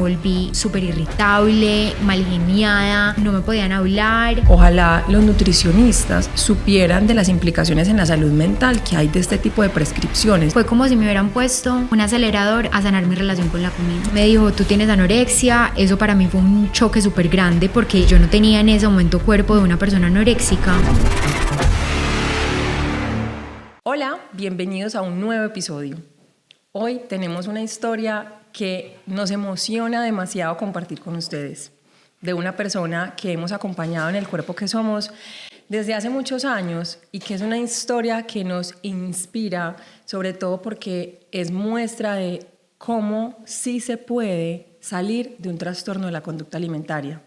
volví súper irritable, malgeniada, no me podían hablar. Ojalá los nutricionistas supieran de las implicaciones en la salud mental que hay de este tipo de prescripciones. Fue como si me hubieran puesto un acelerador a sanar mi relación con la comida. Me dijo, tú tienes anorexia. Eso para mí fue un choque súper grande porque yo no tenía en ese momento cuerpo de una persona anoréxica. Hola, bienvenidos a un nuevo episodio. Hoy tenemos una historia que nos emociona demasiado compartir con ustedes, de una persona que hemos acompañado en El Cuerpo que Somos desde hace muchos años y que es una historia que nos inspira, sobre todo porque es muestra de cómo sí se puede salir de un trastorno de la conducta alimentaria.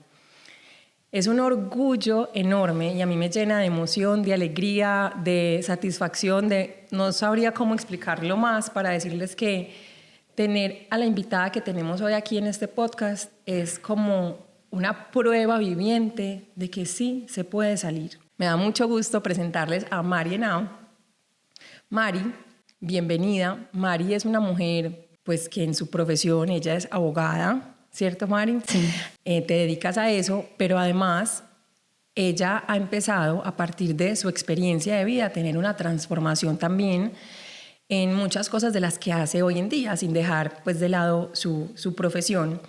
Es un orgullo enorme y a mí me llena de emoción, de alegría, de satisfacción, no sabría cómo explicarlo más para decirles que tener a la invitada que tenemos hoy aquí en este podcast es como una prueba viviente de que sí se puede salir. Me da mucho gusto presentarles a Mari Henao. Mari, bienvenida. Mari es una mujer pues que en su profesión ella es abogada, ¿cierto, Mari? Sí. Te dedicas a eso, pero además ella ha empezado a partir de su experiencia de vida a tener una transformación también en muchas cosas de las que hace hoy en día, sin dejar pues de lado su profesión.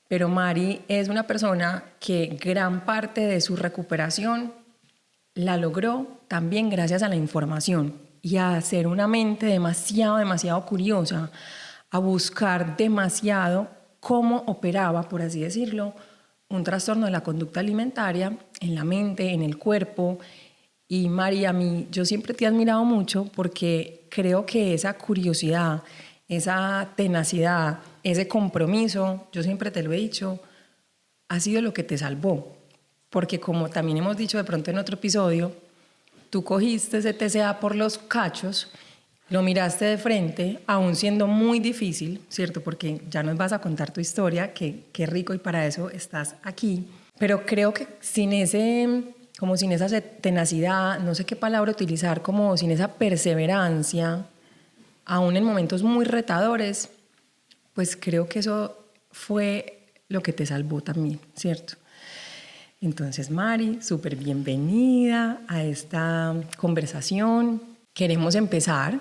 Pero Mari es una persona que gran parte de su recuperación la logró también gracias a la información y a ser una mente demasiado curiosa, a buscar demasiado cómo operaba, por así decirlo, un trastorno de la conducta alimentaria en la mente, en el cuerpo. Y Mari, a mí, yo siempre te he admirado mucho porque creo que esa curiosidad, esa tenacidad, ese compromiso, yo siempre te lo he dicho, ha sido lo que te salvó. Porque como también hemos dicho de pronto en otro episodio, tú cogiste ese TCA por los cachos, lo miraste de frente, aún siendo muy difícil, ¿cierto? Porque ya nos vas a contar tu historia, qué rico, y para eso estás aquí. Pero creo que sin esa tenacidad, no sé qué palabra utilizar, como sin esa perseverancia, aún en momentos muy retadores, pues creo que eso fue lo que te salvó también, ¿cierto? Entonces, Mari, súper bienvenida a esta conversación. Queremos empezar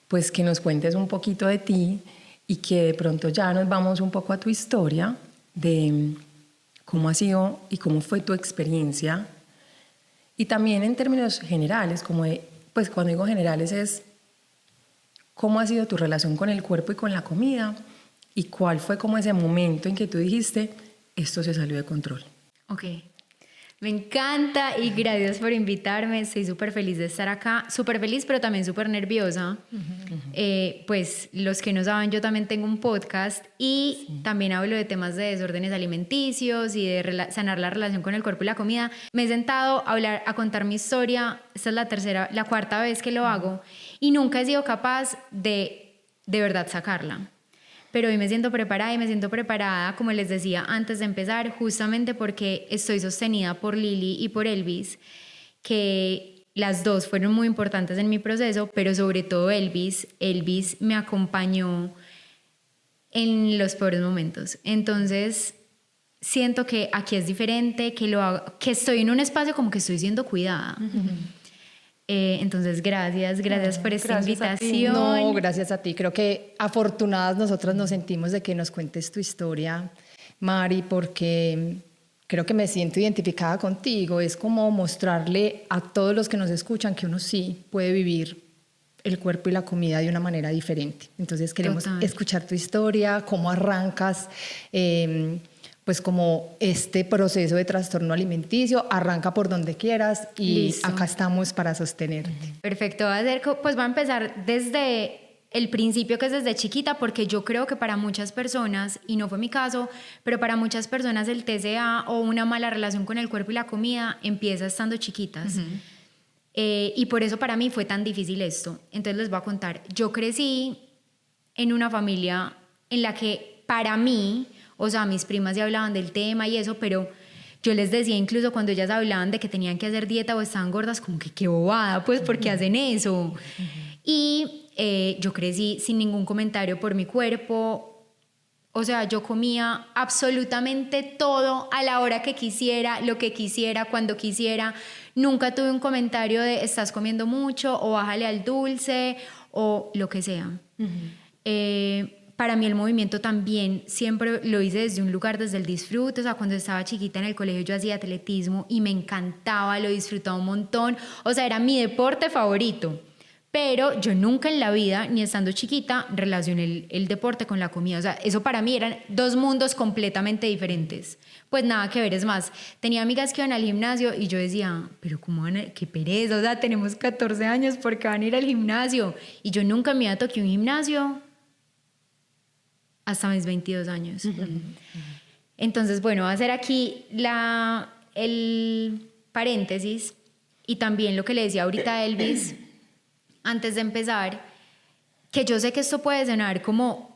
pues que nos cuentes un poquito de ti y que de pronto ya nos vamos un poco a tu historia de cómo ha sido y cómo fue tu experiencia, y también en términos generales, pues cuando digo generales es cómo ha sido tu relación con el cuerpo y con la comida y cuál fue como ese momento en que tú dijiste esto se salió de control. Ok. Me encanta y gracias por invitarme. Estoy súper feliz de estar acá. Súper feliz, pero también súper nerviosa. Pues los que no saben, yo también tengo un podcast y también hablo de temas de desórdenes alimenticios y de sanar la relación con el cuerpo y la comida. Me he sentado a contar mi historia. Esta es la cuarta vez que lo hago y nunca he sido capaz de verdad sacarla. Pero hoy me siento preparada, como les decía antes de empezar, justamente porque estoy sostenida por Lili y por Elvis, que las dos fueron muy importantes en mi proceso, pero sobre todo Elvis me acompañó en los peores momentos. Entonces, siento que aquí es diferente, que estoy en un espacio como que estoy siendo cuidada. Entonces, gracias por esta invitación. No, gracias a ti. Creo que afortunadas nosotras nos sentimos de que nos cuentes tu historia, Mari, porque creo que me siento identificada contigo. Es como mostrarle a todos los que nos escuchan que uno sí puede vivir el cuerpo y la comida de una manera diferente. Entonces queremos escuchar tu historia, cómo arrancas pues como este proceso de trastorno alimenticio. Arranca por donde quieras y listo. Acá estamos para sostenerte. Perfecto, pues voy a empezar desde el principio, que es desde chiquita, porque yo creo que para muchas personas, y no fue mi caso, pero para muchas personas el TCA o una mala relación con el cuerpo y la comida empieza estando chiquitas. Y por eso para mí fue tan difícil esto. Entonces les voy a contar. Yo crecí en una familia en la que para mí, o sea, mis primas ya hablaban del tema y eso, pero yo les decía incluso cuando ellas hablaban de que tenían que hacer dieta o estaban gordas, como que qué bobada, pues, ¿por qué hacen eso? Y yo crecí sin ningún comentario por mi cuerpo. O sea, yo comía absolutamente todo a la hora que quisiera, lo que quisiera, cuando quisiera. Nunca tuve un comentario de estás comiendo mucho o bájale al dulce o lo que sea. Para mí el movimiento también siempre lo hice desde un lugar, desde el disfrute. O sea, cuando estaba chiquita en el colegio yo hacía atletismo y me encantaba, lo disfrutaba un montón. O sea, era mi deporte favorito. Pero yo nunca en la vida, ni estando chiquita, relacioné el deporte con la comida. O sea, eso para mí eran dos mundos completamente diferentes. Pues nada que ver, es más, tenía amigas que iban al gimnasio y yo decía, pero ¿cómo van a...? ¡Qué pereza! O sea, tenemos 14 años, ¿por qué van a ir al gimnasio? Y yo nunca me había tocado un gimnasio hasta mis 22 años. Entonces, bueno, voy a hacer aquí el paréntesis y también lo que le decía ahorita a Elvis antes de empezar, que yo sé que esto puede sonar como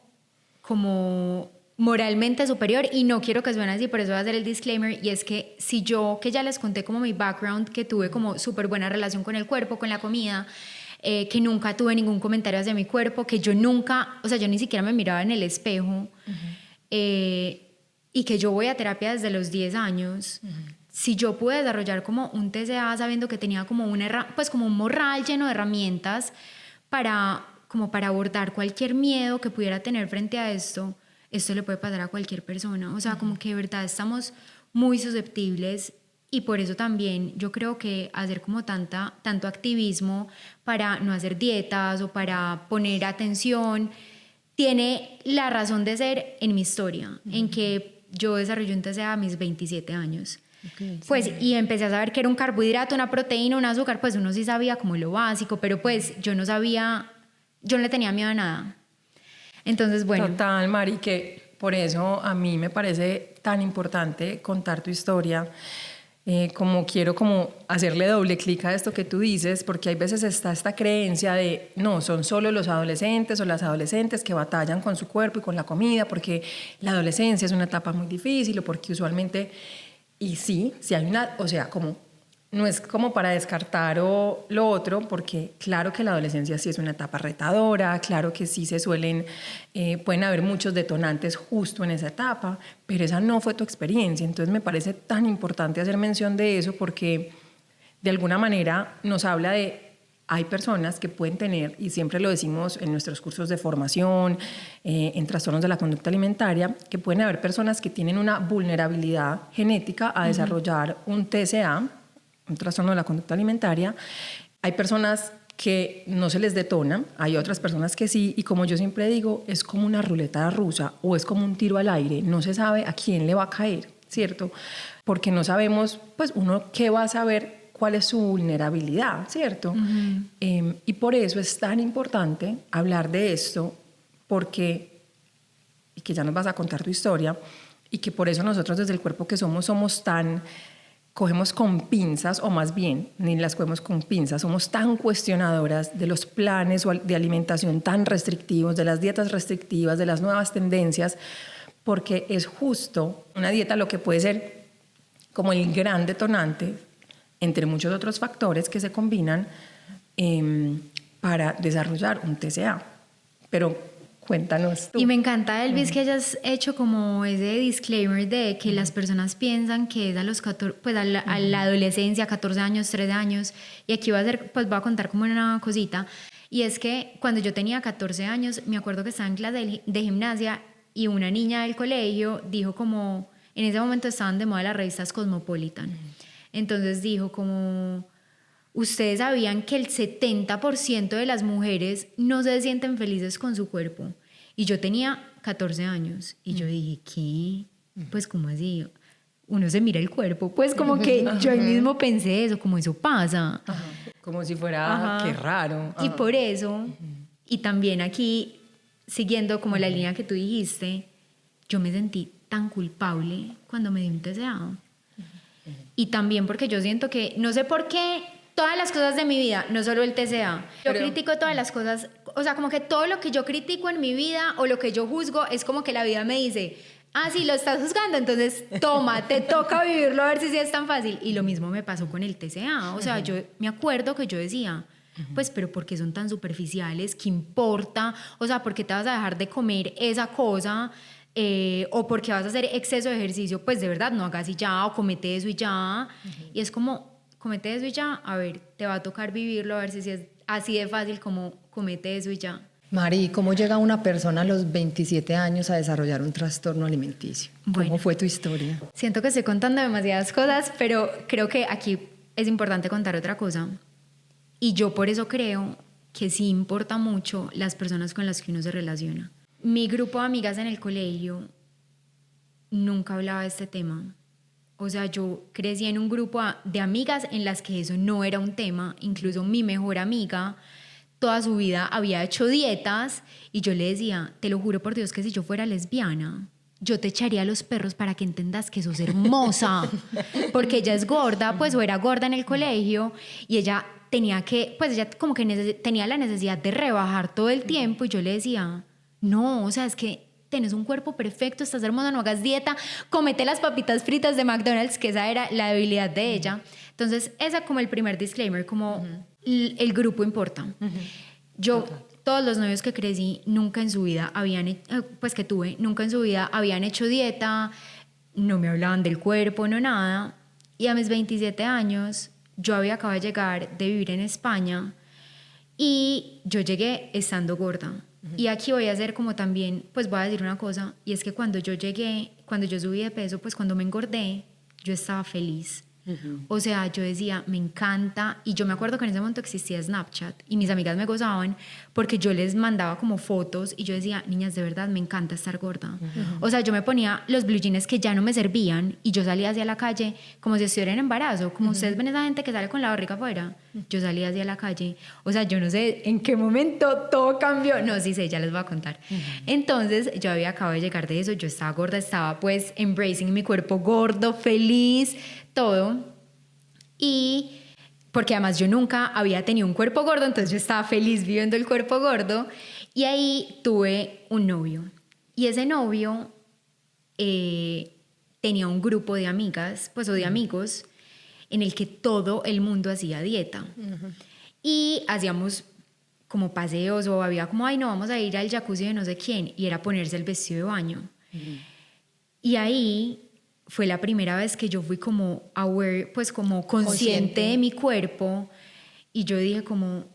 moralmente superior y no quiero que suene así, por eso voy a hacer el disclaimer, y es que si yo, que ya les conté como mi background, que tuve como súper buena relación con el cuerpo, con la comida, que nunca tuve ningún comentario hacia mi cuerpo, que yo nunca, o sea, yo ni siquiera me miraba en el espejo, y que yo voy a terapia desde los 10 años, si yo pude desarrollar como un TCA sabiendo que tenía como como un morral lleno de herramientas para abordar cualquier miedo que pudiera tener frente a esto le puede pasar a cualquier persona. O sea, como que de verdad estamos muy susceptibles y por eso también yo creo que hacer como tanto activismo para no hacer dietas o para poner atención tiene la razón de ser en mi historia, en que yo desarrollé un TCA a mis 27 años. Okay, pues sí. Y empecé a saber que era un carbohidrato, una proteína, un azúcar, pues uno sí sabía como lo básico, pero pues yo no le tenía miedo a nada. Entonces, bueno. Total, Mari, que por eso a mí me parece tan importante contar tu historia, como quiero como hacerle doble clic a esto que tú dices, porque hay veces está esta creencia de, no, son solo los adolescentes o las adolescentes que batallan con su cuerpo y con la comida, porque la adolescencia es una etapa muy difícil o porque usualmente... Y sí hay una, o sea, como no es como para descartar lo otro, porque claro que la adolescencia sí es una etapa retadora, claro que sí pueden haber muchos detonantes justo en esa etapa, pero esa no fue tu experiencia. Entonces me parece tan importante hacer mención de eso porque de alguna manera nos habla de... Hay personas que pueden tener, y siempre lo decimos en nuestros cursos de formación, en trastornos de la conducta alimentaria, que pueden haber personas que tienen una vulnerabilidad genética a desarrollar un TCA, un trastorno de la conducta alimentaria. Hay personas que no se les detona, hay otras personas que sí, y como yo siempre digo, es como una ruleta rusa o es como un tiro al aire, no se sabe a quién le va a caer, ¿cierto? Porque no sabemos, pues uno qué va a saber cuál es su vulnerabilidad, ¿cierto? Y por eso es tan importante hablar de esto, y que ya nos vas a contar tu historia, y que por eso nosotros desde el cuerpo que somos cogemos con pinzas, o más bien, ni las cogemos con pinzas, somos tan cuestionadoras de los planes de alimentación tan restrictivos, de las dietas restrictivas, de las nuevas tendencias, porque es justo una dieta lo que puede ser como el gran detonante entre muchos otros factores que se combinan para desarrollar un TCA. Pero cuéntanos tú. Y me encanta, Elvis, que hayas hecho como ese disclaimer de que las personas piensan que es a los 14, pues a la adolescencia, 14 años, 13 años, y aquí voy a contar como una cosita, y es que cuando yo tenía 14 años, me acuerdo que estaba en clase de gimnasia y una niña del colegio dijo como, en ese momento estaban de moda las revistas Cosmopolitan, entonces dijo como, ustedes sabían que el 70% de las mujeres no se sienten felices con su cuerpo. Y yo tenía 14 años y yo dije, ¿qué? Pues como así, uno se mira el cuerpo, pues como que yo ahí mismo pensé eso, como eso pasa. Ajá. Como si fuera, qué raro. Y por eso, y también aquí, siguiendo como la línea que tú dijiste, yo me sentí tan culpable cuando me di un TCA. Y también porque yo siento que, no sé por qué, todas las cosas de mi vida, no solo el TCA, yo critico todas las cosas, o sea, como que todo lo que yo critico en mi vida o lo que yo juzgo es como que la vida me dice, ah, sí, lo estás juzgando, entonces toma, te toca vivirlo a ver si es tan fácil. Y lo mismo me pasó con el TCA, o sea, yo me acuerdo que yo decía, pues, pero ¿por qué son tan superficiales? ¿Qué importa? O sea, ¿por qué te vas a dejar de comer esa cosa? o porque vas a hacer exceso de ejercicio, pues de verdad no hagas y ya, o comete eso y ya. Y es como, comete eso y ya, a ver, te va a tocar vivirlo, a ver si es así de fácil como comete eso y ya. Mari, ¿cómo llega una persona a los 27 años a desarrollar un trastorno alimenticio? Bueno. ¿Cómo fue tu historia? Siento que estoy contando demasiadas cosas, pero creo que aquí es importante contar otra cosa. Y yo por eso creo que sí importa mucho las personas con las que uno se relaciona. Mi grupo de amigas en el colegio nunca hablaba de este tema. O sea, yo crecí en un grupo de amigas en las que eso no era un tema. Incluso mi mejor amiga toda su vida había hecho dietas y yo le decía, te lo juro por Dios que si yo fuera lesbiana, yo te echaría a los perros para que entendas que sos hermosa. Porque ella es gorda, pues, o era gorda en el colegio y ella tenía que, pues ella como que tenía la necesidad de rebajar todo el tiempo y yo le decía, no, o sea, es que tienes un cuerpo perfecto, estás hermosa, no hagas dieta, comete las papitas fritas de McDonald's, que esa era la debilidad de ella. Entonces, esa como el primer disclaimer, como el grupo importa. Yo, todos los novios que crecí, nunca en su vida pues que tuve, nunca en su vida habían hecho dieta, no me hablaban del cuerpo, no nada. Y a mis 27 años, yo había acabado de llegar de vivir en España y yo llegué estando gorda. Y aquí voy a hacer como también, pues voy a decir una cosa, y es que cuando yo llegué, cuando yo subí de peso, pues cuando me engordé, yo estaba feliz. O sea, yo decía, me encanta, y yo me acuerdo que en ese momento existía Snapchat y mis amigas me gozaban porque yo les mandaba como fotos y yo decía, niñas, de verdad me encanta estar gorda. O sea, yo me ponía los blue jeans que ya no me servían y yo salía hacia la calle como si estuviera en embarazo, como ustedes ven esa gente que sale con la barriga afuera, yo salía hacia la calle. O sea, yo no sé en qué momento todo cambió, no, sí sé, ya les voy a contar. Entonces, yo había acabado de llegar de eso, yo estaba gorda, estaba pues embracing mi cuerpo gordo, feliz, todo. Y porque además yo nunca había tenido un cuerpo gordo, entonces yo estaba feliz viviendo el cuerpo gordo. Y ahí tuve un novio. Y ese novio tenía un grupo de amigas, pues o de amigos, en el que todo el mundo hacía dieta. Y hacíamos como paseos o había como, ay no, vamos a ir al jacuzzi de no sé quién. Y era ponerse el vestido de baño. Y ahí fue la primera vez que yo fui como aware, pues como consciente de mi cuerpo y yo dije como,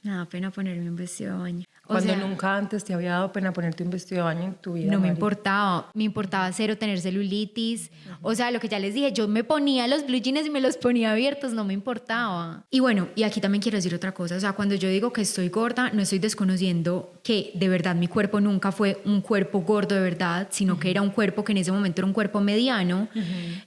me da pena ponerme un vestido de baño. Cuando nunca antes te había dado pena ponerte un vestido de baño en tu vida. No me Mari. me importaba cero tener celulitis. O sea, lo que ya les dije, yo me ponía los blue jeans y me los ponía abiertos, no me importaba. Y bueno, y aquí también quiero decir otra cosa. O sea, cuando yo digo que estoy gorda, no estoy desconociendo que de verdad mi cuerpo nunca fue un cuerpo gordo de verdad, sino que era un cuerpo que en ese momento era un cuerpo mediano.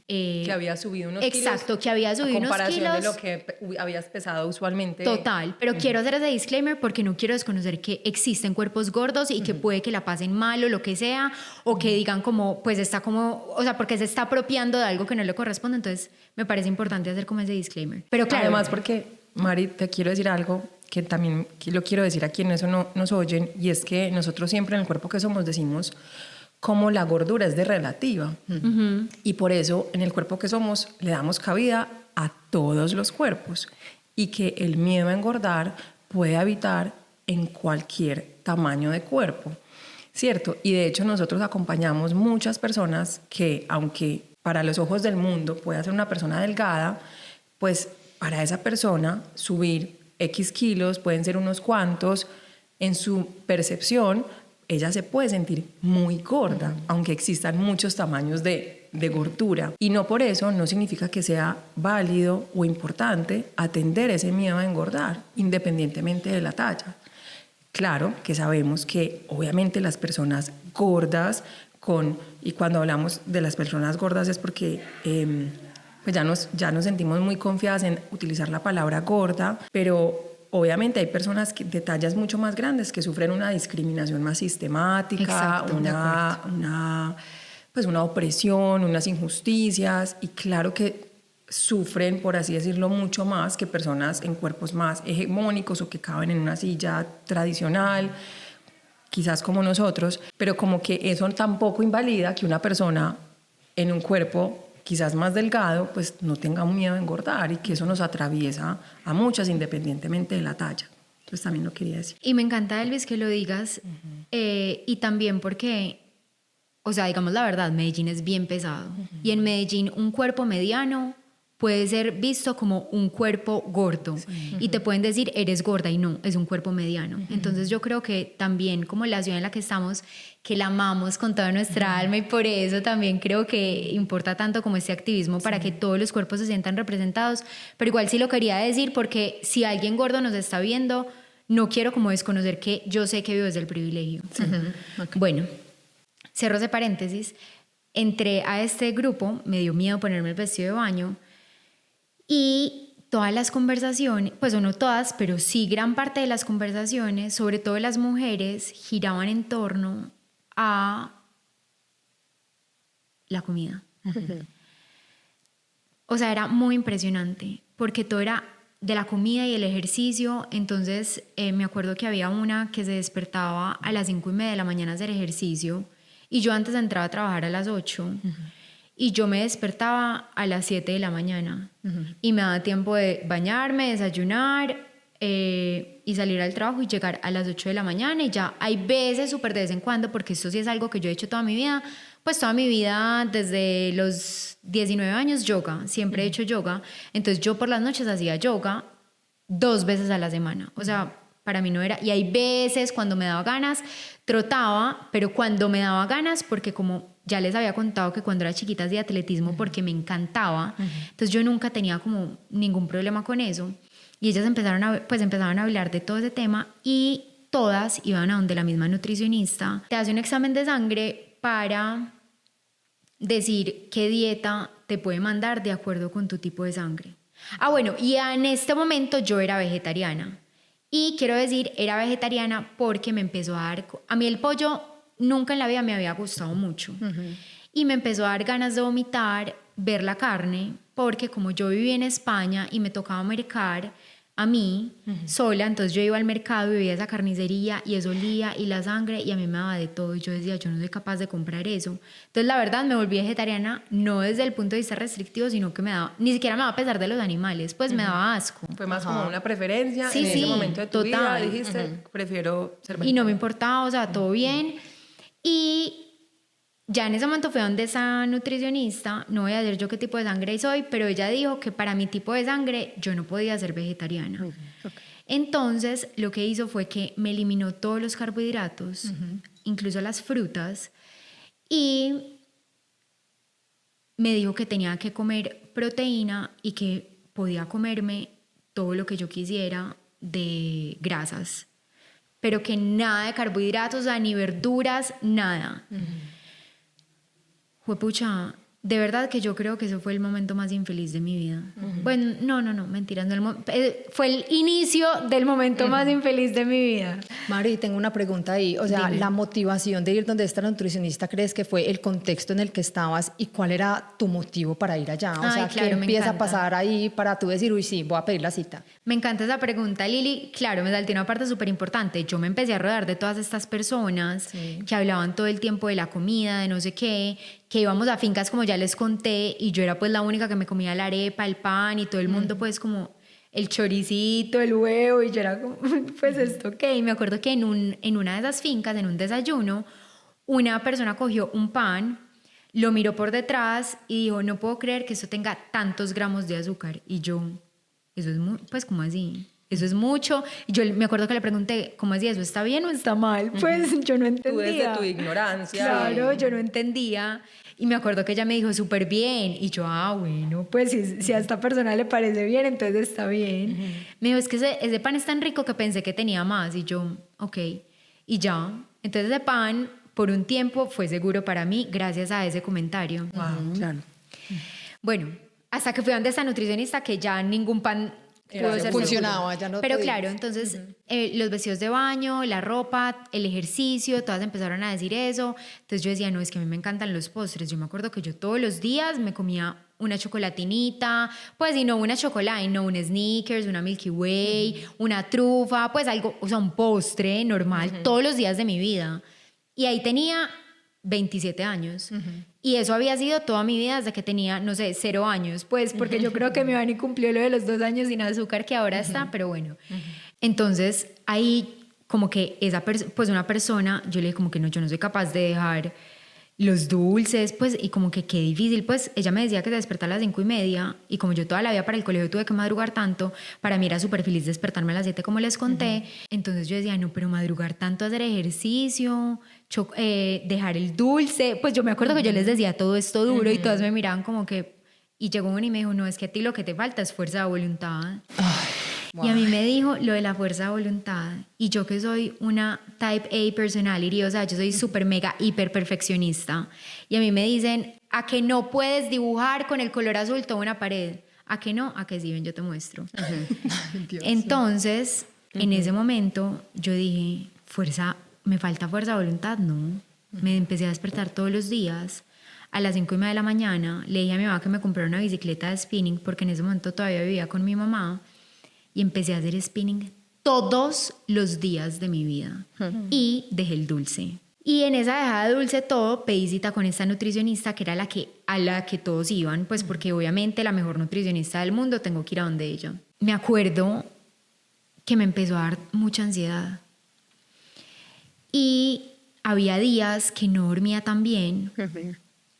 Que había subido unos kilos. Exacto, que había subido unos kilos. A comparación de lo que habías pesado usualmente. Total, pero quiero hacer ese disclaimer porque no quiero desconocer que existen cuerpos gordos y que puede que la pasen mal o lo que sea, o que digan como, pues está como, o sea, porque se está apropiando de algo que no le corresponde, entonces me parece importante hacer como ese disclaimer. Pero claro. Además porque, Mari, te quiero decir algo que también lo quiero decir a quienes no nos oyen, y es que nosotros siempre en el cuerpo que somos decimos como la gordura es de relativa. Y por eso en el cuerpo que somos le damos cabida a todos los cuerpos y que el miedo a engordar puede habitar en cualquier tamaño de cuerpo, ¿cierto? Y de hecho nosotros acompañamos muchas personas que, aunque para los ojos del mundo pueda ser una persona delgada, pues para esa persona subir X kilos pueden ser unos cuantos, en su percepción ella se puede sentir muy gorda, aunque existan muchos tamaños de gordura. Y no por eso no significa que sea válido o importante atender ese miedo a engordar, independientemente de la talla. Claro que sabemos que obviamente las personas gordas, y cuando hablamos de las personas gordas es porque pues ya nos sentimos muy confiadas en utilizar la palabra gorda, pero obviamente hay personas de tallas mucho más grandes que sufren una discriminación más sistemática. Exacto, una opresión, unas injusticias, y claro que sufren, por así decirlo, mucho más que personas en cuerpos más hegemónicos o que caben en una silla tradicional, quizás como nosotros, pero como que eso tampoco invalida que una persona en un cuerpo quizás más delgado pues no tenga miedo a engordar, y que eso nos atraviesa a muchas independientemente de la talla. Entonces también lo quería decir. Y me encanta, Elvis, que lo digas, y también porque o sea, digamos la verdad, Medellín es bien pesado. Y en Medellín un cuerpo mediano puede ser visto como un cuerpo gordo. Y te pueden decir, eres gorda, y no, es un cuerpo mediano. Entonces yo creo que también como la ciudad en la que estamos, que la amamos con toda nuestra alma, y por eso también creo que importa tanto como este activismo para que todos los cuerpos se sientan representados. Pero igual sí lo quería decir, porque si alguien gordo nos está viendo, no quiero como desconocer que yo sé que vivo desde el privilegio. Okay. Bueno, cierro ese paréntesis. Entré a este grupo, me dio miedo ponerme el vestido de baño, y todas las conversaciones, pues no todas, pero sí gran parte de las conversaciones, sobre todo las mujeres, giraban en torno a la comida. O sea, era muy impresionante, porque todo era de la comida y el ejercicio. Entonces me acuerdo que había una que se despertaba a las 5:30 de la mañana a hacer ejercicio, y yo antes entraba a trabajar a las 8, y yo me despertaba a las 7 de la mañana, y me daba tiempo de bañarme, desayunar, y salir al trabajo y llegar a las 8 de la mañana. Y ya hay veces, súper de vez en cuando, porque esto sí es algo que yo he hecho toda mi vida, pues toda mi vida desde los 19 años, yoga, siempre he hecho yoga. Entonces yo por las noches hacía yoga 2 veces a la semana, o sea, para mí no era. Y hay veces cuando me daba ganas trotaba, pero cuando me daba ganas, porque como ya les había contado que cuando era chiquita hacía atletismo porque me encantaba, entonces yo nunca tenía como ningún problema con eso. Y ellas empezaron a hablar de todo ese tema, y todas iban a donde la misma nutricionista. Te hace un examen de sangre para decir qué dieta te puede mandar de acuerdo con tu tipo de sangre. Ah, bueno, y en este momento yo era vegetariana. Y quiero decir, era vegetariana porque me empezó a dar... A mí el pollo nunca en la vida me había gustado mucho. Y me empezó a dar ganas de vomitar ver la carne, porque como yo vivía en España y me tocaba mercar a mí sola, entonces yo iba al mercado y veía esa carnicería y eso olía, y la sangre, y a mí me daba de todo, y yo decía, yo no soy capaz de comprar eso. Entonces la verdad me volví vegetariana, no desde el punto de vista restrictivo, sino que ni siquiera me daba pesar de los animales, pues me daba asco. Fue más como una preferencia. Sí, en ese momento de tu vida dijiste, prefiero ser vegetariana. Y no me importaba, o sea, todo bien. Y ya en ese momento fue donde esa nutricionista, no voy a decir yo qué tipo de sangre soy, pero ella dijo que para mi tipo de sangre yo no podía ser vegetariana. Entonces lo que hizo fue que me eliminó todos los carbohidratos, incluso las frutas, y me dijo que tenía que comer proteína y que podía comerme todo lo que yo quisiera de grasas, pero que nada de carbohidratos, o sea, ni verduras, nada. Juepucha, de verdad que yo creo que eso fue el momento más infeliz de mi vida. Bueno, no, mentiras. Fue el inicio del momento más infeliz de mi vida. Mari, tengo una pregunta ahí. O sea, Dime. la motivación de ir donde esta nutricionista, ¿crees que fue el contexto en el que estabas, y cuál era tu motivo para ir allá? O sea, claro, ¿qué empieza a encanta. pasar ahí para tú decir, uy, sí, voy a pedir la cita? Me encanta esa pregunta, Lili. Claro, me salté una parte súper importante. Yo me empecé a rodear de todas estas personas que hablaban todo el tiempo de la comida, de no sé qué, que íbamos a fincas, como ya les conté, y yo era pues la única que me comía la arepa, el pan, y todo el mundo pues como el choricito, el huevo, y yo era como, pues esto qué. Y me acuerdo que en una de esas fincas, en un desayuno, una persona cogió un pan, lo miró por detrás y dijo, no puedo creer que esto tenga tantos gramos de azúcar. Y yo, eso es pues ¿cómo así? Eso es mucho. Y yo me acuerdo que le pregunté, ¿cómo así? ¿Eso está bien o está mal? Pues yo no entendía. Tú desde tu ignorancia. Claro, yo no entendía. Y me acuerdo que ella me dijo, súper bien. Y yo, bueno, pues si a esta persona le parece bien, entonces está bien. Me dijo, es que ese pan es tan rico que pensé que tenía más. Y yo, ok. Y ya. Entonces ese pan, por un tiempo, fue seguro para mí gracias a ese comentario. Wow, claro. Bueno, hasta que fui a donde esta nutricionista, que ya ningún pan pudo ser funcionaba, seguro. ya no Pero podía. claro, entonces los vestidos de baño, la ropa, el ejercicio, todas empezaron a decir eso. Entonces yo decía, no, es que a mí me encantan los postres. Yo me acuerdo que yo todos los días me comía una chocolatinita, pues, y no una chocolate, no un Snickers, una Milky Way, una trufa, pues algo, o sea, un postre normal todos los días de mi vida. Y ahí tenía 27 años. Y eso había sido toda mi vida desde que tenía, no sé, 0 años, pues, porque yo creo que mi Vani cumplió lo de los 2 años sin azúcar que ahora está, pero bueno. Entonces, ahí como que pues una persona, yo le dije como que no, yo no soy capaz de dejar los dulces, pues, y como que qué difícil, pues, ella me decía que se despertara a las 5:30, y como yo toda la vida para el colegio tuve que madrugar tanto, para mí era súper feliz despertarme a las 7 como les conté, entonces yo decía, no, pero madrugar tanto, hacer ejercicio, dejar el dulce, pues yo me acuerdo que yo les decía todo esto duro y todas me miraban como que, y llegó uno y me dijo, no, es que a ti lo que te falta es fuerza de voluntad. Y a mí me dijo lo de la fuerza de voluntad. Y yo que soy una type A personality, o sea, yo soy súper mega hiper perfeccionista. Y a mí me dicen, ¿a que no puedes dibujar con el color azul toda una pared? ¿A que no? ¿A que sí? Ven, yo te muestro. Entonces, en ese momento, yo dije, ¿me falta fuerza de voluntad? No. Me empecé a despertar todos los días. A las 5:30 de la mañana, le dije a mi mamá que me comprara una bicicleta de spinning, porque en ese momento todavía vivía con mi mamá. Y empecé a hacer spinning todos los días de mi vida. Y dejé el dulce. Y en esa dejada de dulce todo, pedí cita con esta nutricionista que era a la que todos iban, pues porque obviamente la mejor nutricionista del mundo, tengo que ir a donde ella. Me acuerdo que me empezó a dar mucha ansiedad. Y había días que no dormía tan bien.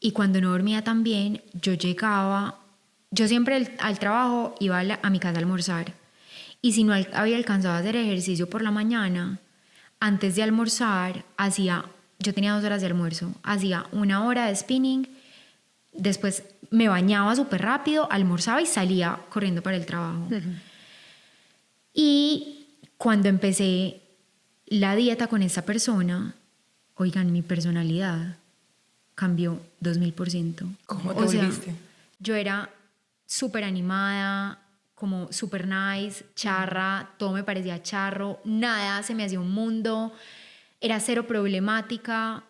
Y cuando no dormía tan bien, yo siempre al trabajo iba a mi casa a almorzar. Y si no había alcanzado a hacer ejercicio por la mañana, antes de almorzar, yo tenía 2 horas de almuerzo, hacía 1 hora de spinning, después me bañaba súper rápido, almorzaba y salía corriendo para el trabajo. Y cuando empecé la dieta con esta persona, oigan, mi personalidad cambió 2000%. ¿Cómo te volviste? Yo era súper animada, como super nice, charra, todo me parecía charro, nada se me hacía un mundo, era cero problemática,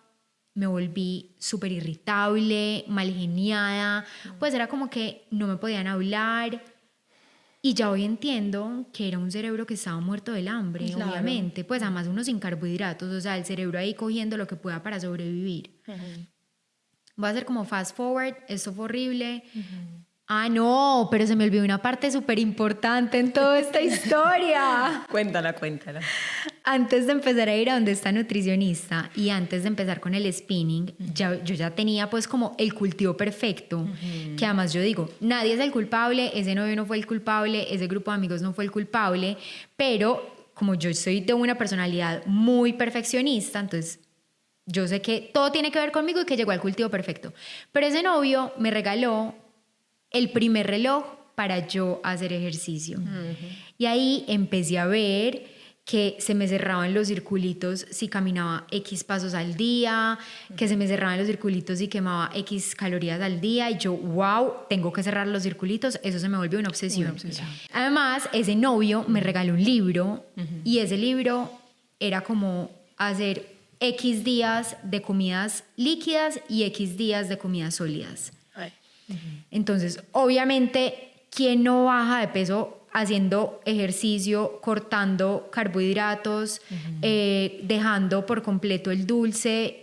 me volví súper irritable, mal geniada, pues era como que no me podían hablar. Y ya hoy entiendo que era un cerebro que estaba muerto del hambre, claro. Obviamente, pues además uno sin carbohidratos, o sea, el cerebro ahí cogiendo lo que pueda para sobrevivir. Voy a hacer como fast forward, esto fue horrible. Ah, no, pero se me olvidó una parte súper importante en toda esta historia. Cuéntala. Antes de empezar a ir a donde está nutricionista y antes de empezar con el spinning, yo ya tenía pues como el cultivo perfecto, que además yo digo, nadie es el culpable, ese novio no fue el culpable, ese grupo de amigos no fue el culpable, pero como yo soy de una personalidad muy perfeccionista, entonces yo sé que todo tiene que ver conmigo y que llegó al cultivo perfecto. Pero ese novio me regaló el primer reloj para yo hacer ejercicio. Y ahí empecé a ver que se me cerraban los circulitos si caminaba X pasos al día, que se me cerraban los circulitos si quemaba X calorías al día, y yo, wow, tengo que cerrar los circulitos, eso se me volvió una obsesión. Además, ese novio me regaló un libro, y ese libro era como hacer X días de comidas líquidas y X días de comidas sólidas. Entonces, obviamente, ¿quién no baja de peso haciendo ejercicio, cortando carbohidratos, dejando por completo el dulce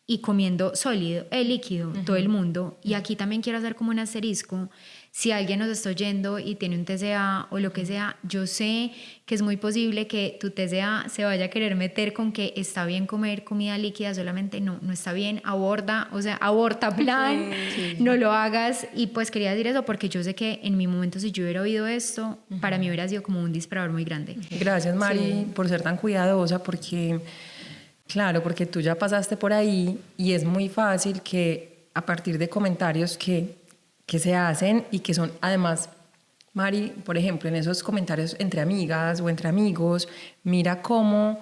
y comiendo sólido, el líquido, todo el mundo? Y aquí también quiero hacer como un asterisco. Si alguien nos está oyendo y tiene un TCA o lo que sea, yo sé que es muy posible que tu TCA se vaya a querer meter con que está bien comer comida líquida, solamente no está bien, aborta plan, no lo hagas. Y pues quería decir eso porque yo sé que en mi momento, si yo hubiera oído esto, para mí hubiera sido como un disparador muy grande. Gracias, Mari, por ser tan cuidadosa, porque porque tú ya pasaste por ahí y es muy fácil que a partir de comentarios que se hacen y que son además, Mari, por ejemplo, en esos comentarios entre amigas o entre amigos, mira cómo,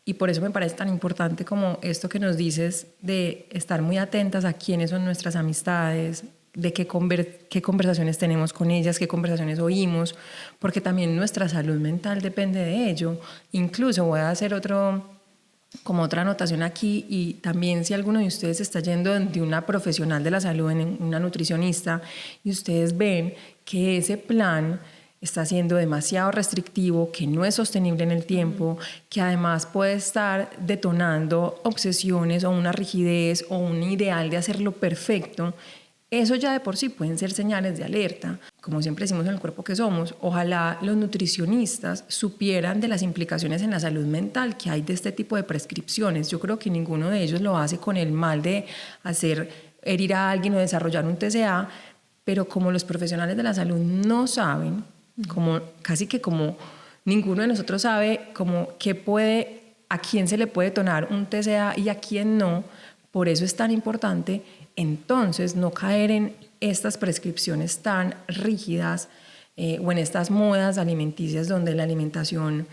y por eso me parece tan importante como esto que nos dices de estar muy atentas a quiénes son nuestras amistades, de qué conversaciones tenemos con ellas, qué conversaciones oímos, porque también nuestra salud mental depende de ello. Incluso voy a hacer otra anotación aquí, y también si alguno de ustedes está yendo de una profesional de la salud, en una nutricionista, y ustedes ven que ese plan está siendo demasiado restrictivo, que no es sostenible en el tiempo, que además puede estar detonando obsesiones o una rigidez o un ideal de hacerlo perfecto, Eso ya de por sí pueden ser señales de alerta. Como siempre decimos en El Cuerpo que Somos, ojalá los nutricionistas supieran de las implicaciones en la salud mental que hay de este tipo de prescripciones. Yo creo que ninguno de ellos lo hace con el mal de herir a alguien o desarrollar un TCA, pero como los profesionales de la salud no saben, casi que como ninguno de nosotros sabe a quién se le puede detonar un TCA y a quién no, por eso es tan importante entonces no caer en estas prescripciones tan rígidas o en estas modas alimenticias donde la alimentación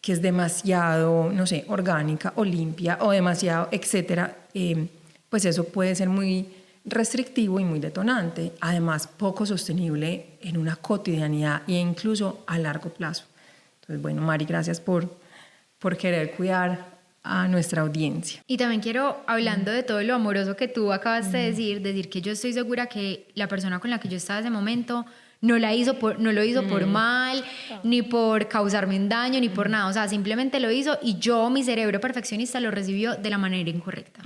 que es demasiado, no sé, orgánica o limpia o demasiado, etcétera, pues eso puede ser muy restrictivo y muy detonante, además poco sostenible en una cotidianidad e incluso a largo plazo. Entonces, bueno, Mari, gracias por querer cuidar a nuestra audiencia. Y también quiero, hablando de todo lo amoroso que tú acabas de decir que yo estoy segura que la persona con la que yo estaba en ese momento no lo hizo por mal, ni por causarme un daño, ni por nada. O sea, simplemente lo hizo y mi cerebro perfeccionista, lo recibió de la manera incorrecta.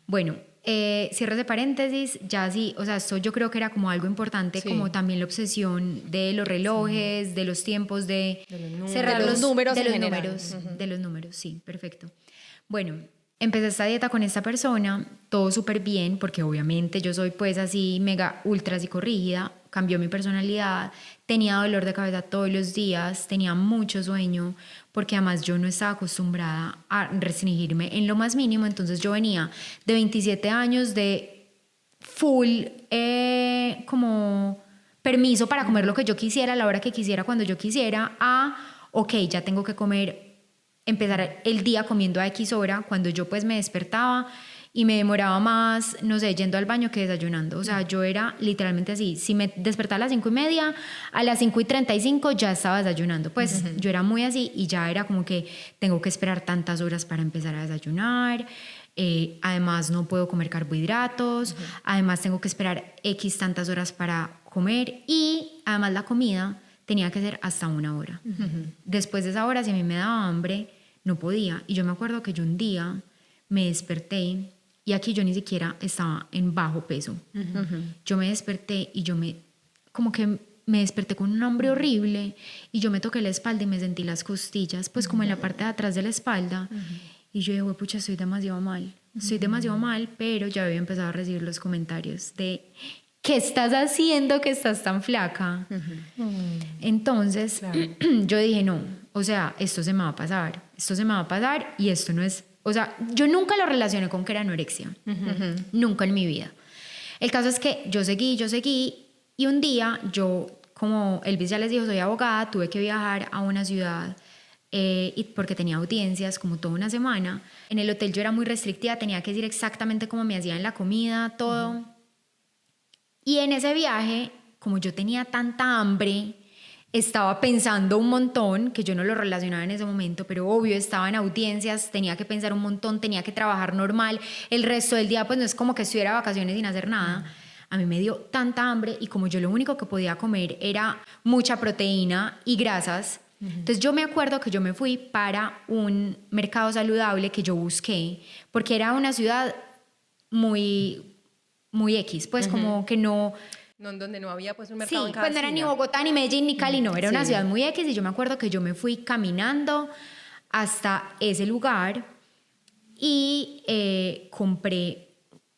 Bueno, cierre de paréntesis, ya sí, o sea, esto yo creo que era como algo importante, como también la obsesión de los relojes, de los tiempos, de cerrar los números, de los números, sí, perfecto. Bueno, empecé esta dieta con esta persona, todo súper bien, porque obviamente yo soy pues así mega ultra psicorrígida, cambió mi personalidad, tenía dolor de cabeza todos los días, tenía mucho sueño, porque además yo no estaba acostumbrada a restringirme en lo más mínimo, entonces yo venía de 27 años de full como permiso para comer lo que yo quisiera, a la hora que quisiera, cuando yo quisiera, ok, ya tengo que empezar el día comiendo a X hora, cuando yo pues me despertaba y me demoraba más, no sé, yendo al baño que desayunando. O sea, yo era literalmente así. Si me despertaba a las 5:30, a las 5:35 ya estaba desayunando. Pues yo era muy así y ya era como que tengo que esperar tantas horas para empezar a desayunar. Además no puedo comer carbohidratos. Además tengo que esperar X tantas horas para comer. Y además la comida tenía que ser hasta 1 hora. Después de esa hora, si a mí me daba hambre, no podía. Y yo me acuerdo que yo un día me desperté y aquí yo ni siquiera estaba en bajo peso. Yo me desperté y como que me desperté con un hambre horrible y yo me toqué la espalda y me sentí las costillas, pues como en la parte de atrás de la espalda. Y yo dije, pucha, estoy demasiado mal, pero ya había empezado a recibir los comentarios de ¿qué estás haciendo que estás tan flaca? Entonces, yo dije, no, o sea, esto se me va a pasar y esto no es, o sea, yo nunca lo relacioné con que era anorexia, nunca en mi vida. El caso es que yo seguí y un día yo, como Elvis ya les dijo, soy abogada, tuve que viajar a una ciudad y porque tenía audiencias como toda una semana. En el hotel yo era muy restrictiva, tenía que decir exactamente cómo me hacían la comida, todo. Y en ese viaje, como yo tenía tanta hambre, estaba pensando un montón, que yo no lo relacionaba en ese momento, pero obvio, estaba en audiencias, tenía que pensar un montón, tenía que trabajar normal. El resto del día, pues no es como que estuviera de vacaciones sin hacer nada. A mí me dio tanta hambre y como yo lo único que podía comer era mucha proteína y grasas, entonces yo me acuerdo que yo me fui para un mercado saludable que yo busqué, porque era una ciudad muy X, pues como que no... Donde no había pues un mercado en cada pues no era esquina. ni Bogotá, ni Medellín, ni Cali, no, era una ciudad muy X y yo me acuerdo que yo me fui caminando hasta ese lugar y compré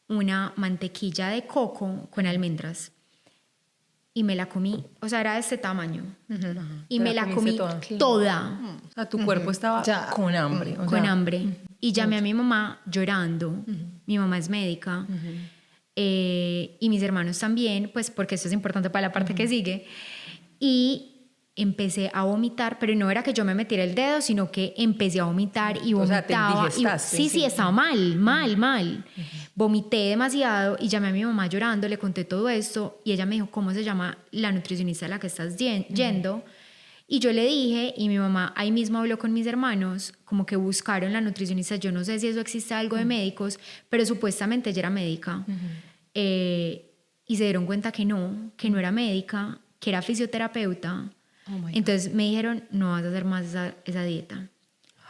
una mantequilla de coco con almendras y me la comí, o sea, era de este tamaño y me la comí toda. O sea, tu cuerpo estaba con hambre. Con hambre. Y llamé a mi mamá llorando, mi mamá es médica, y mis hermanos también, pues porque esto es importante para la parte que sigue, y empecé a vomitar, pero no era que yo me metiera el dedo, sino que empecé a vomitar y vomitaba. O sea, te Sí, estaba mal. Vomité demasiado y llamé a mi mamá llorando, le conté todo esto y ella me dijo, ¿cómo se llama la nutricionista a la que estás yendo? Y yo le dije, y mi mamá ahí mismo habló con mis hermanos, como que buscaron la nutricionista, yo no sé si eso existe algo de médicos, pero supuestamente ella era médica. Y se dieron cuenta que no era médica, que era fisioterapeuta. Entonces me dijeron, no vas a hacer más esa dieta.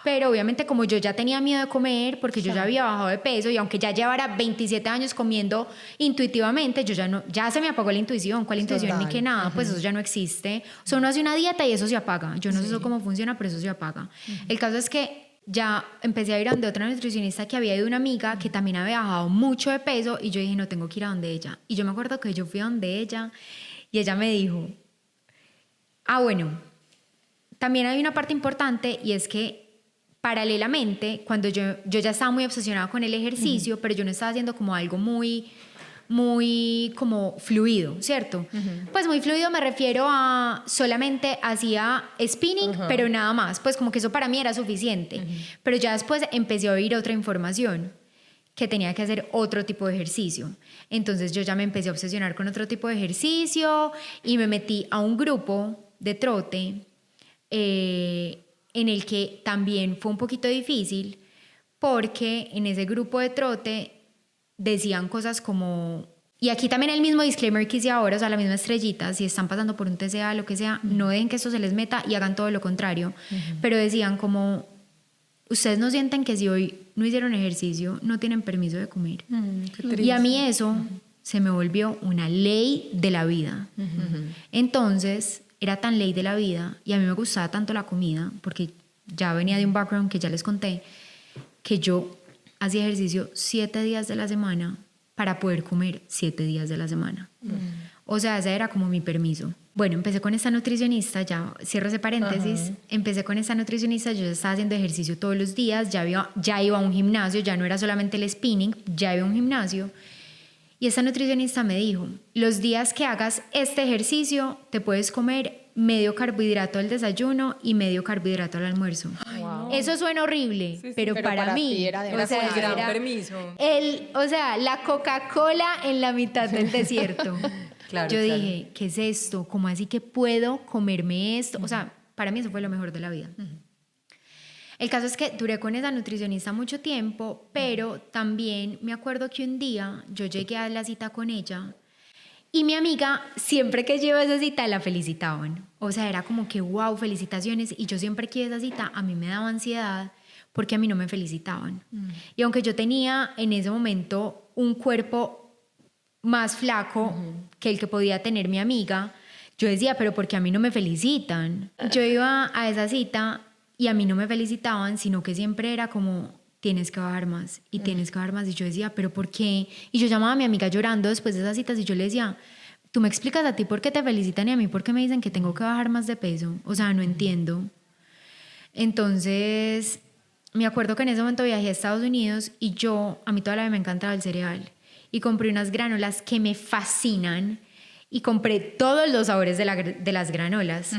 Pero obviamente como yo ya tenía miedo de comer, porque yo ya había bajado de peso y aunque ya llevara 27 años comiendo intuitivamente, yo ya se me apagó la intuición. ¿Cuál intuición? Total. Ni que nada, pues eso ya no existe. O sea, uno hace una dieta y eso se apaga. Yo no sé eso cómo funciona, pero eso se apaga. El caso es que ya empecé a ir a donde otra nutricionista que había ido una amiga que también había bajado mucho de peso y yo dije, no, tengo que ir a donde ella. Y yo me acuerdo que yo fui a donde ella y ella me dijo, bueno, también hay una parte importante y es que paralelamente, cuando yo ya estaba muy obsesionada con el ejercicio, pero yo no estaba haciendo como algo muy como fluido, ¿cierto? Pues muy fluido me refiero a solamente hacía spinning, pero nada más, pues como que eso para mí era suficiente. Pero ya después empecé a oír otra información, que tenía que hacer otro tipo de ejercicio. Entonces yo ya me empecé a obsesionar con otro tipo de ejercicio y me metí a un grupo de trote en el que también fue un poquito difícil porque en ese grupo de trote decían cosas como, y aquí también el mismo disclaimer que hice ahora, o sea, la misma estrellita, si están pasando por un TCA, lo que sea, no dejen que esto se les meta y hagan todo lo contrario. Pero decían como, ustedes no sienten que si hoy no hicieron ejercicio, no tienen permiso de comer. Y a mí eso se me volvió una ley de la vida. Entonces, era tan ley de la vida y a mí me gustaba tanto la comida, porque ya venía de un background que ya les conté, que yo hacía ejercicio 7 días de la semana para poder comer 7 días de la semana. O sea, ese era como mi permiso. Bueno, empecé con esta nutricionista, ya cierro ese paréntesis, empecé con esta nutricionista, yo ya estaba haciendo ejercicio todos los días, ya iba a un gimnasio, ya no era solamente el spinning, ya iba a un gimnasio. Y esta nutricionista me dijo, los días que hagas este ejercicio te puedes comer medio carbohidrato al desayuno y medio carbohidrato al almuerzo. Wow. Eso suena horrible, pero para mí ti era Era como el gran permiso. o sea, la Coca-Cola en la mitad del desierto. Claro, Yo claro. dije, ¿qué es esto? ¿Cómo así que puedo comerme esto? O sea, para mí eso fue lo mejor de la vida. El caso es que duré con esa nutricionista mucho tiempo, pero también me acuerdo que un día yo llegué a la cita con ella y mi amiga, siempre que llevo esa cita, la felicitaban. O sea, era como que, wow, felicitaciones. Y yo siempre que iba a esa cita, a mí me daba ansiedad porque a mí no me felicitaban. Y aunque yo tenía en ese momento un cuerpo más flaco que el que podía tener mi amiga, yo decía, pero ¿por qué a mí no me felicitan? Yo iba a esa cita y a mí no me felicitaban, sino que siempre era como, tienes que bajar más y tienes que bajar más. Y yo decía, ¿pero por qué? Y yo llamaba a mi amiga llorando después de esas citas y yo le decía, tú me explicas a ti por qué te felicitan y a mí por qué me dicen que tengo que bajar más de peso. O sea, no entiendo. Entonces, me acuerdo que en ese momento viajé a Estados Unidos y a mí toda la vida me encantaba el cereal. Y compré unas granolas que me fascinan y compré todos los sabores de las granolas.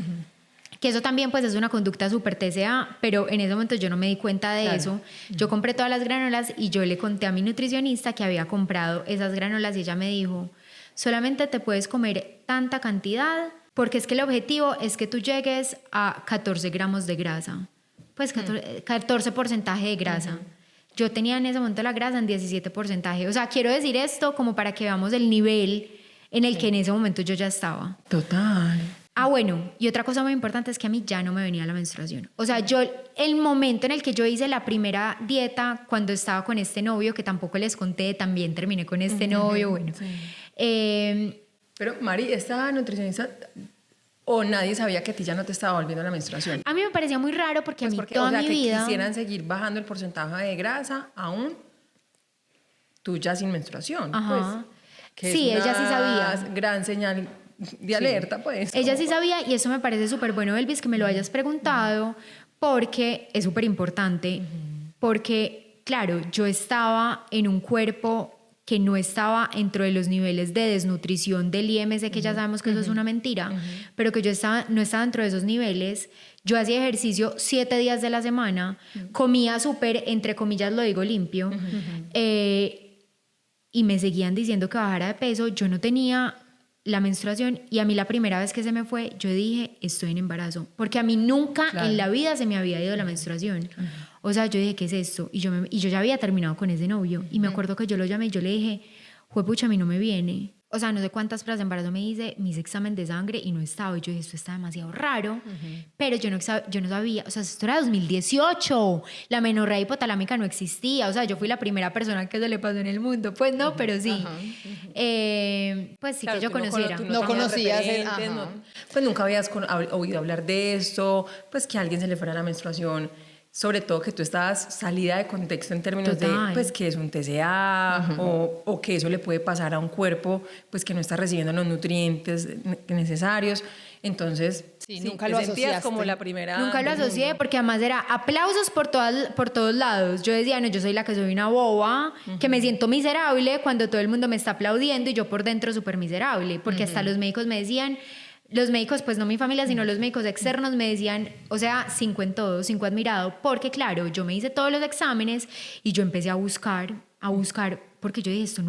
Que eso también pues es una conducta súper TCA, pero en ese momento yo no me di cuenta de eso. Yo compré todas las granolas y yo le conté a mi nutricionista que había comprado esas granolas y ella me dijo, solamente te puedes comer tanta cantidad porque es que el objetivo es que tú llegues a 14 gramos de grasa. Pues 14 porcentaje de grasa. Yo tenía en ese momento la grasa en 17%. O sea, quiero decir esto como para que veamos el nivel en el que en ese momento yo ya estaba. Total. Bueno, y otra cosa muy importante es que a mí ya no me venía la menstruación. O sea, el momento en el que yo hice la primera dieta, cuando estaba con este novio, que tampoco les conté, también terminé con este novio, bueno. Sí. Pero, Mari, esta nutricionista, o nadie sabía que a ti ya no te estaba volviendo la menstruación. A mí me parecía muy raro porque Pues a mí porque, toda o sea, mi que vida... quisieran seguir bajando el porcentaje de grasa aún tú ya sin menstruación. Ajá. Pues, que Sí, es ella sí una sabía. gran señal de alerta, pues. Ella sí sabía y eso me parece súper bueno, Elvis, que me lo hayas preguntado porque es súper importante. Porque, claro, yo estaba en un cuerpo que no estaba dentro de los niveles de desnutrición del IMC, que ya sabemos que eso es una mentira, pero que yo no estaba dentro de esos niveles. Yo hacía ejercicio 7 días de la semana, comía súper, entre comillas lo digo, limpio, y me seguían diciendo que bajara de peso. Yo no tenía la menstruación y a mí la primera vez que se me fue, yo dije, estoy en embarazo, porque a mí nunca en la vida se me había ido la menstruación. O sea, yo dije, ¿qué es esto? Y yo ya había terminado con ese novio y me acuerdo que yo lo llamé y yo le dije, juepucha, a mí no me viene. o sea, no sé cuántas pruebas de embarazo me hice examen de sangre y no estaba. Y yo dije, esto está demasiado raro. Pero yo no sabía, o sea, esto era 2018. La menorrea hipotalámica no existía. O sea, yo fui la primera persona que eso le pasó en el mundo. Pues no, pero sí. Pues sí, claro, que yo conociera. No conocías pues nunca habías oído hablar de esto, pues que a alguien se le fuera la menstruación. Sobre todo que tú estabas salida de contexto en términos Total. de pues que es un TCA o que eso le puede pasar a un cuerpo pues que no está recibiendo los nutrientes necesarios. Entonces, sí, nunca lo asociaste. Como la primera. Nunca lo asocié porque además era aplausos por todos lados. Yo decía, no, yo soy la que soy una boba, que me siento miserable cuando todo el mundo me está aplaudiendo y yo por dentro súper miserable, porque hasta los médicos me decían, los médicos, pues no mi familia, sino los médicos externos me decían, o sea, 5 en todo, 5 admirado, porque claro, yo me hice todos los exámenes y yo empecé a buscar, porque yo dije, esto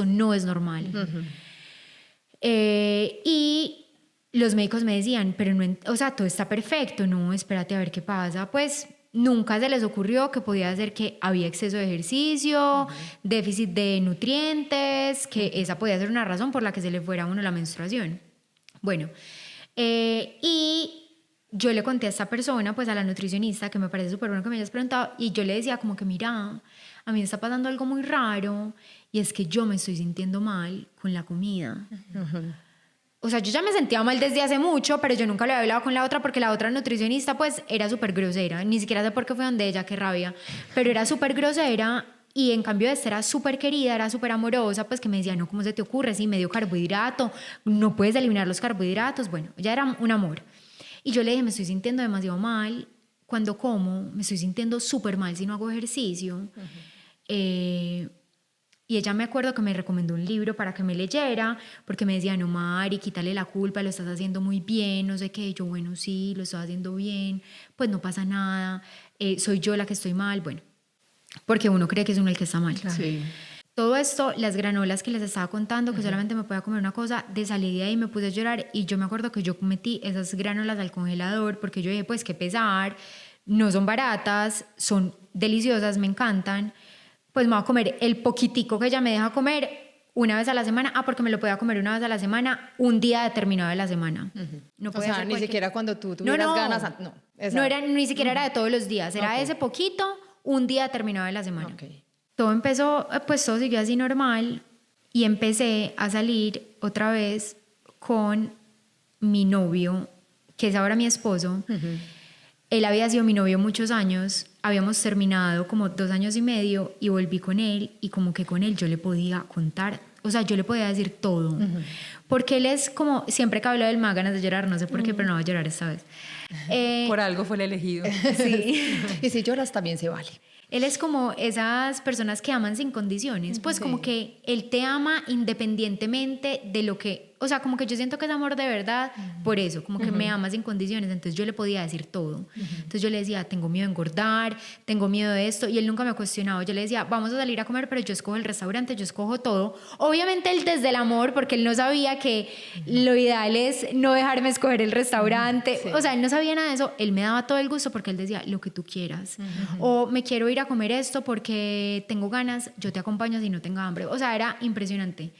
no es normal. Y los médicos me decían, pero no, o sea, todo está perfecto, no, espérate a ver qué pasa, pues nunca se les ocurrió que podía ser que había exceso de ejercicio, déficit de nutrientes, que esa podía ser una razón por la que se le fuera a uno la menstruación. Bueno, y yo le conté a esta persona, pues a la nutricionista, que me parece súper bueno que me hayas preguntado, y yo le decía como que mira, a mí me está pasando algo muy raro, y es que yo me estoy sintiendo mal con la comida. O sea, yo ya me sentía mal desde hace mucho, pero yo nunca lo había hablado con la otra porque la otra nutricionista pues era súper grosera, ni siquiera sé por qué fue donde ella, qué rabia, pero era súper grosera. Y en cambio esta era súper querida, era súper amorosa, pues que me decía, no, ¿cómo se te ocurre? Sí, medio carbohidrato, no puedes eliminar los carbohidratos. Bueno, ya era un amor. Y yo le dije, me estoy sintiendo demasiado mal cuando como, me estoy sintiendo súper mal si no hago ejercicio. Y ella me acuerdo que me recomendó un libro para que me leyera, porque me decía, no, Mari, quítale la culpa, lo estás haciendo muy bien, no sé qué. Y yo, bueno, sí, lo estoy haciendo bien, pues no pasa nada, soy yo la que estoy mal, bueno. Porque uno cree que es uno el que está mal. Claro. Sí. Todo esto, las granolas que les estaba contando, que solamente me podía comer una cosa, de salir de ahí me puse a llorar y yo me acuerdo que yo metí esas granolas al congelador porque yo dije, pues qué pesar, no son baratas, son deliciosas, me encantan, pues me voy a comer el poquitico que ella me deja comer una vez a la semana, porque me lo podía comer una vez a la semana, un día determinado de la semana. No o sea, ni siquiera cuando tú tuvieras ganas. No era, ni siquiera era de todos los días, era ese poquito, un día determinado de la semana. Todo empezó, pues todo siguió así normal y empecé a salir otra vez con mi novio, que es ahora mi esposo. Él había sido mi novio muchos años, habíamos terminado como 2 años y medio y volví con él y como que con él yo le podía contar, o sea, yo le podía decir todo. Porque él es como, siempre que hablo del más ganas de llorar, no sé por qué, pero no va a llorar esta vez. Por algo fue el elegido. Sí. Y si lloras también se vale. Él es como esas personas que aman sin condiciones, pues como que él te ama independientemente de lo que, o sea, como que yo siento que es amor de verdad por eso, como que me ama sin condiciones, entonces yo le podía decir todo. Entonces yo le decía, tengo miedo de engordar, tengo miedo de esto, y él nunca me ha cuestionado. Yo le decía, vamos a salir a comer, pero yo escojo el restaurante, yo escojo todo. Obviamente él desde el amor, porque él no sabía que lo ideal es no dejarme escoger el restaurante, o sea, él no sabía nada de eso, él me daba todo el gusto porque él decía, lo que tú quieras, o me quiero ir a comer esto porque tengo ganas, yo te acompaño si no tengo hambre. O sea, era impresionante.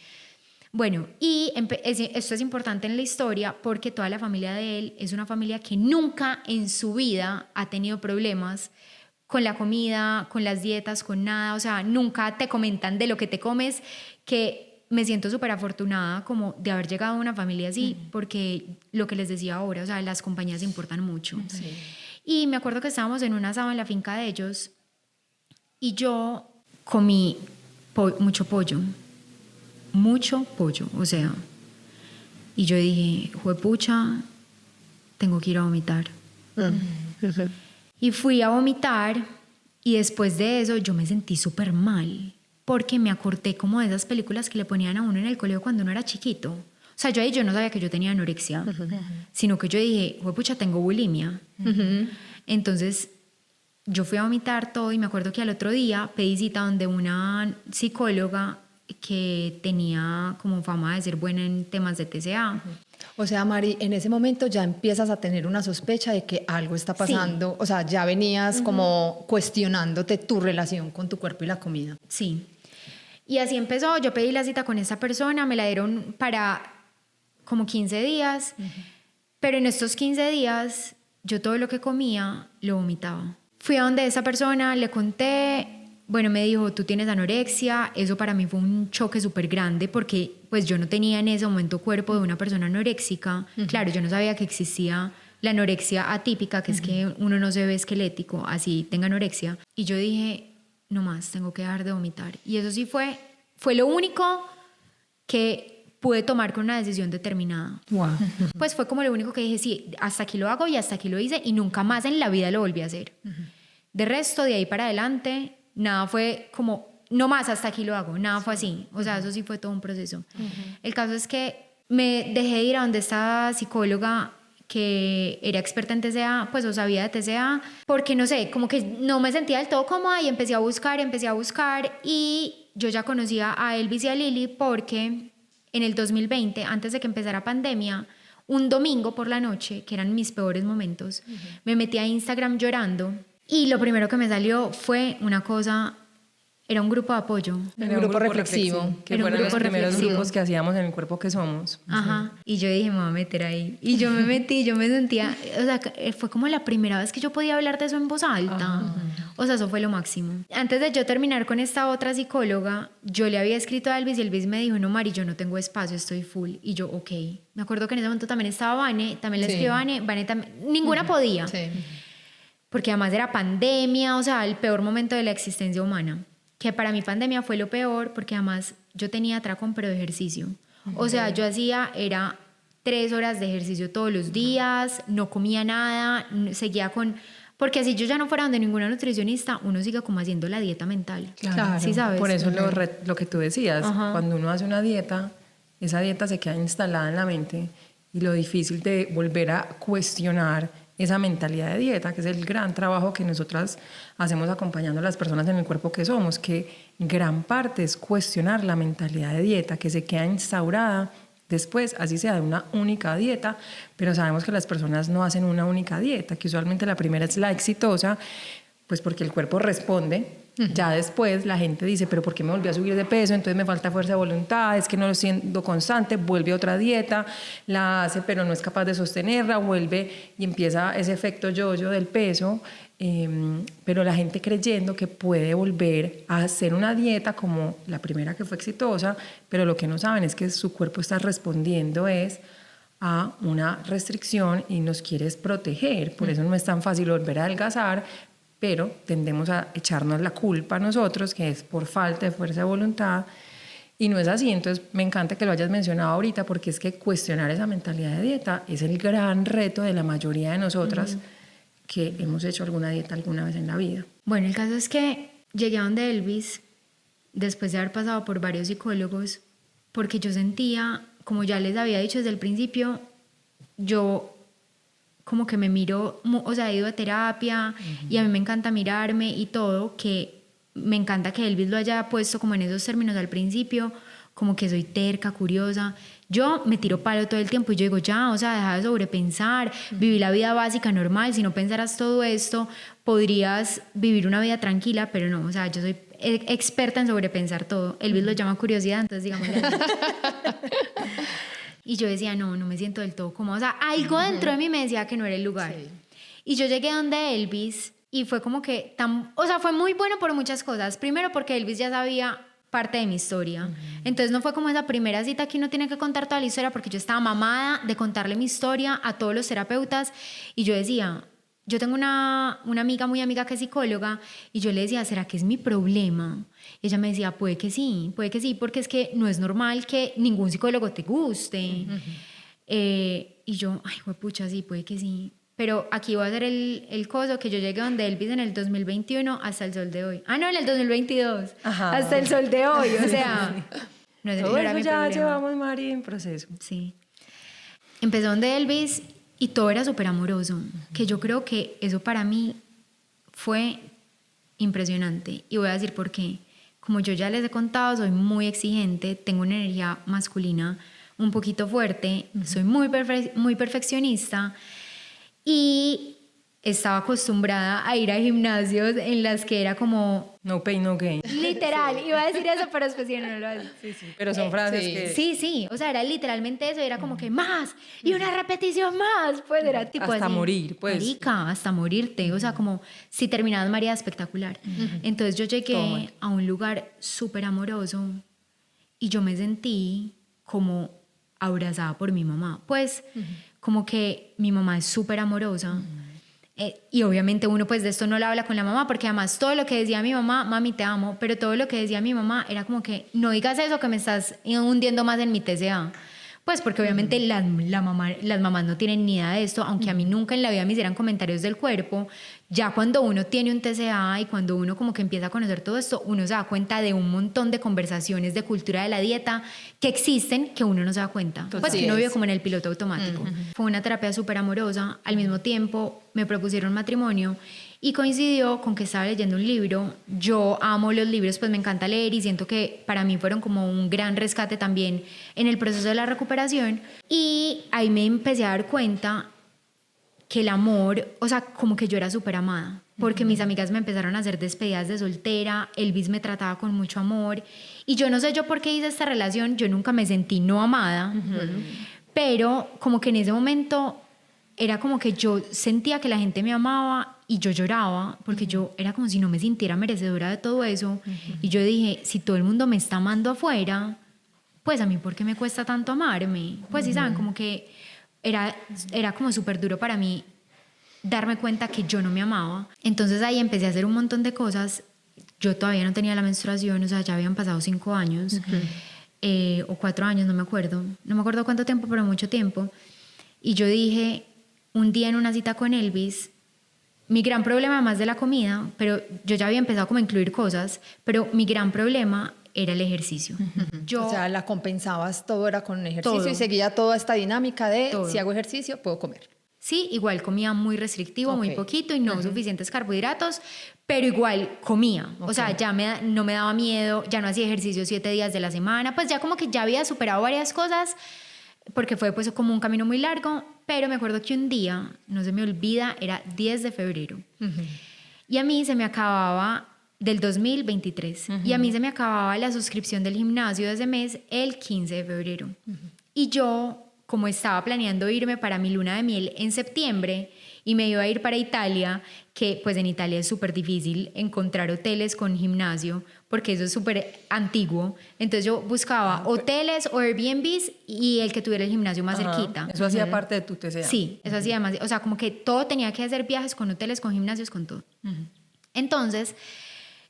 Bueno, y esto es importante en la historia porque toda la familia de él es una familia que nunca en su vida ha tenido problemas con la comida, con las dietas, con nada. O sea, nunca te comentan de lo que te comes, que me siento súper afortunada como de haber llegado a una familia así, porque lo que les decía ahora, o sea, las compañías importan mucho. Y me acuerdo que estábamos en un asado en la finca de ellos y yo comí mucho pollo, o sea, y yo dije, juepucha, tengo que ir a vomitar. Y fui a vomitar y después de eso yo me sentí súper mal, porque me acordé como de esas películas que le ponían a uno en el colegio cuando uno era chiquito. O sea, yo no sabía que yo tenía anorexia, sino que yo dije, juepucha, tengo bulimia. Entonces yo fui a vomitar todo y me acuerdo que al otro día pedí cita donde una psicóloga que tenía como fama de ser buena en temas de TCA. O sea, Mari, en ese momento ya empiezas a tener una sospecha de que algo está pasando. Sí. O sea, ya venías como cuestionándote tu relación con tu cuerpo y la comida. Sí. Y así empezó, yo pedí la cita con esa persona, me la dieron para como 15 días, pero en estos 15 días yo todo lo que comía lo vomitaba. Fui a donde esa persona, le conté, bueno, me dijo, tú tienes anorexia. Eso para mí fue un choque súper grande porque pues yo no tenía en ese momento cuerpo de una persona anoréxica. Claro, yo no sabía que existía la anorexia atípica, que es que uno no se ve esquelético, así tenga anorexia. Y yo dije, no más, tengo que dejar de vomitar. Y eso sí fue lo único que pude tomar con una decisión determinada. Wow. Pues fue como lo único que dije, sí, hasta aquí lo hago y hasta aquí lo hice y nunca más en la vida lo volví a hacer. De resto, de ahí para adelante, nada fue como, no más, hasta aquí lo hago, nada fue así. O sea, eso sí fue todo un proceso. El caso es que me dejé ir a donde esta psicóloga que era experta en TCA, pues o sabía de TCA, porque no sé, como que no me sentía del todo cómoda y empecé a buscar y yo ya conocía a Elvis y a Lili porque en el 2020, antes de que empezara pandemia, un domingo por la noche, que eran mis peores momentos, me metí a Instagram llorando y lo primero que me salió fue una cosa, era un grupo de apoyo. Era grupo reflexivo. Que Era un fueron los grupo primeros reflexivo. grupos que hacíamos en El Cuerpo que Somos. Ajá. Y yo dije, me voy a meter ahí. Y yo me metí, yo me sentía, o sea, fue como la primera vez que yo podía hablar de eso en voz alta. O sea, eso fue lo máximo. Antes de yo terminar con esta otra psicóloga, yo le había escrito a Elvis y Elvis me dijo, no, Mari, yo no tengo espacio, estoy full. Y yo, ok. Me acuerdo que en ese momento también estaba Vane, también le Sí. escribió a Vane también, ninguna podía. Sí. Porque además era pandemia, o sea, el peor momento de la existencia humana. Que para mí pandemia fue lo peor porque además yo tenía atracón pero de ejercicio. O sea, yo era 3 horas de ejercicio todos los días, no comía nada, seguía con... Porque así yo ya no fuera donde ninguna nutricionista, uno sigue como haciendo la dieta mental. Claro. ¿Sí sabes? Por eso lo que tú decías, Ajá. cuando uno hace una dieta, esa dieta se queda instalada en la mente y lo difícil de volver a cuestionar esa mentalidad de dieta, que es el gran trabajo que nosotras hacemos acompañando a las personas en El Cuerpo que Somos, que gran parte es cuestionar la mentalidad de dieta, que se queda instaurada después, así sea de una única dieta, pero sabemos que las personas no hacen una única dieta, que usualmente la primera es la exitosa, pues porque el cuerpo responde. Ya después la gente dice, pero ¿por qué me volví a subir de peso? Entonces me falta fuerza de voluntad, es que no lo siento constante, vuelve a otra dieta, la hace pero no es capaz de sostenerla, vuelve y empieza ese efecto yo-yo del peso, pero la gente creyendo que puede volver a hacer una dieta como la primera que fue exitosa, pero lo que no saben es que su cuerpo está respondiendo a una restricción y nos quiere proteger, por eso no es tan fácil volver a adelgazar, pero tendemos a echarnos la culpa a nosotros, que es por falta de fuerza de voluntad, y no es así. Entonces me encanta que lo hayas mencionado ahorita, porque es que cuestionar esa mentalidad de dieta es el gran reto de la mayoría de nosotras que hemos hecho alguna dieta alguna vez en la vida. Bueno, el caso es que llegué a donde Elvis, después de haber pasado por varios psicólogos, porque yo sentía, como ya les había dicho desde el principio, yo como que me miro, o sea, he ido a terapia y a mí me encanta mirarme y todo, que me encanta que Elvis lo haya puesto como en esos términos al principio, como que soy terca, curiosa. Yo me tiro palo todo el tiempo y yo digo, ya, o sea, deja de sobrepensar, viví la vida básica normal, si no pensaras todo esto, podrías vivir una vida tranquila, pero no, o sea, yo soy experta en sobrepensar todo. Elvis lo llama curiosidad, entonces digámosle así. Y yo decía, no me siento del todo cómoda. O sea, algo dentro de mí me decía que no era el lugar. Sí. Y yo llegué donde Elvis y fue como que, o sea, fue muy bueno por muchas cosas. Primero porque Elvis ya sabía parte de mi historia. Entonces no fue como esa primera cita que uno tiene que contar toda la historia, porque yo estaba mamada de contarle mi historia a todos los terapeutas. Y yo decía, yo tengo una amiga muy amiga que es psicóloga, y yo le decía, ¿será que es mi problema? Y ella me decía, puede que sí, porque es que no es normal que ningún psicólogo te guste. Y yo, ay, pucha, sí, puede que sí. Pero aquí voy a hacer el coso, que yo llegué donde Elvis en el 2021 hasta el sol de hoy. Ah, no, en el 2022. Ajá. Hasta el sol de hoy, o sea, no, todo era eso mi ya problema. llevamos, Mari, en proceso. Sí. Empezó donde Elvis y todo era súper amoroso, que yo creo que eso para mí fue impresionante. Y voy a decir por qué. Como yo ya les he contado, soy muy exigente, tengo una energía masculina un poquito fuerte, soy muy perfeccionista, y estaba acostumbrada a ir a gimnasios en las que era como... No pain, no gain. Literal, iba a decir eso, pero después sí, no lo hago. Sí, pero son frases sí. que... Sí, o sea, era literalmente eso, era como que más, y una repetición más, pues era tipo Hasta así. morir, pues. Marica, hasta morirte, o sea, como si terminabas mareada, espectacular. Entonces yo llegué a un lugar súper amoroso y yo me sentí como abrazada por mi mamá, pues como que mi mamá es súper amorosa. Y obviamente uno pues de esto no le habla con la mamá porque además todo lo que decía mi mamá, mami te amo, pero todo lo que decía mi mamá era como que no digas eso que me estás hundiendo más en mi TCA. Pues porque obviamente las mamás no tienen ni idea de esto, aunque a mí nunca en la vida me hicieran comentarios del cuerpo. Ya cuando uno tiene un TCA y cuando uno como que empieza a conocer todo esto, uno se da cuenta de un montón de conversaciones de cultura de la dieta que existen que uno no se da cuenta. Pues que uno vive como en el piloto automático. Fue una terapia súper amorosa. Al mismo tiempo me propusieron matrimonio y coincidió con que estaba leyendo un libro. Yo amo los libros, pues me encanta leer y siento que para mí fueron como un gran rescate también en el proceso de la recuperación. Y ahí me empecé a dar cuenta que el amor, o sea, como que yo era súper amada, porque mis amigas me empezaron a hacer despedidas de soltera, Elvis me trataba con mucho amor, y yo no sé yo por qué hice esta relación, yo nunca me sentí no amada, pero como que en ese momento era como que yo sentía que la gente me amaba y yo lloraba, porque yo era como si no me sintiera merecedora de todo eso, y yo dije, si todo el mundo me está amando afuera, pues a mí ¿por qué me cuesta tanto amarme? Pues sí, saben, como que era como súper duro para mí darme cuenta que yo no me amaba. Entonces ahí empecé a hacer un montón de cosas. Yo todavía no tenía la menstruación, o sea, ya habían pasado 5 años o 4 años, no me acuerdo cuánto tiempo, pero mucho tiempo. Y yo dije, un día en una cita con Elvis, mi gran problema más de la comida, pero yo ya había empezado como a incluir cosas, pero mi gran problema era el ejercicio. O sea, la compensabas, todo era con ejercicio Todo. y seguía toda esta dinámica de Todo. si hago ejercicio, puedo comer. Sí, igual comía muy restrictivo, muy Ok. poquito y no suficientes carbohidratos, pero igual comía. O sea, ya no me daba miedo, ya no hacía ejercicio 7 días de la semana, pues ya como que ya había superado varias cosas, porque fue pues como un camino muy largo, pero me acuerdo que un día, no se me olvida, era 10 de febrero, y a mí se me acababa del 2023, y a mí se me acababa la suscripción del gimnasio de ese mes el 15 de febrero. Y yo, como estaba planeando irme para mi luna de miel en septiembre y me iba a ir para Italia, que pues en Italia es súper difícil encontrar hoteles con gimnasio porque eso es súper antiguo, entonces yo buscaba hoteles o Airbnbs y el que tuviera el gimnasio más cerquita. Eso hacía parte de tu TCA. Sí, eso hacía más, o sea, como que todo tenía que hacer viajes con hoteles, con gimnasios, con todo. Entonces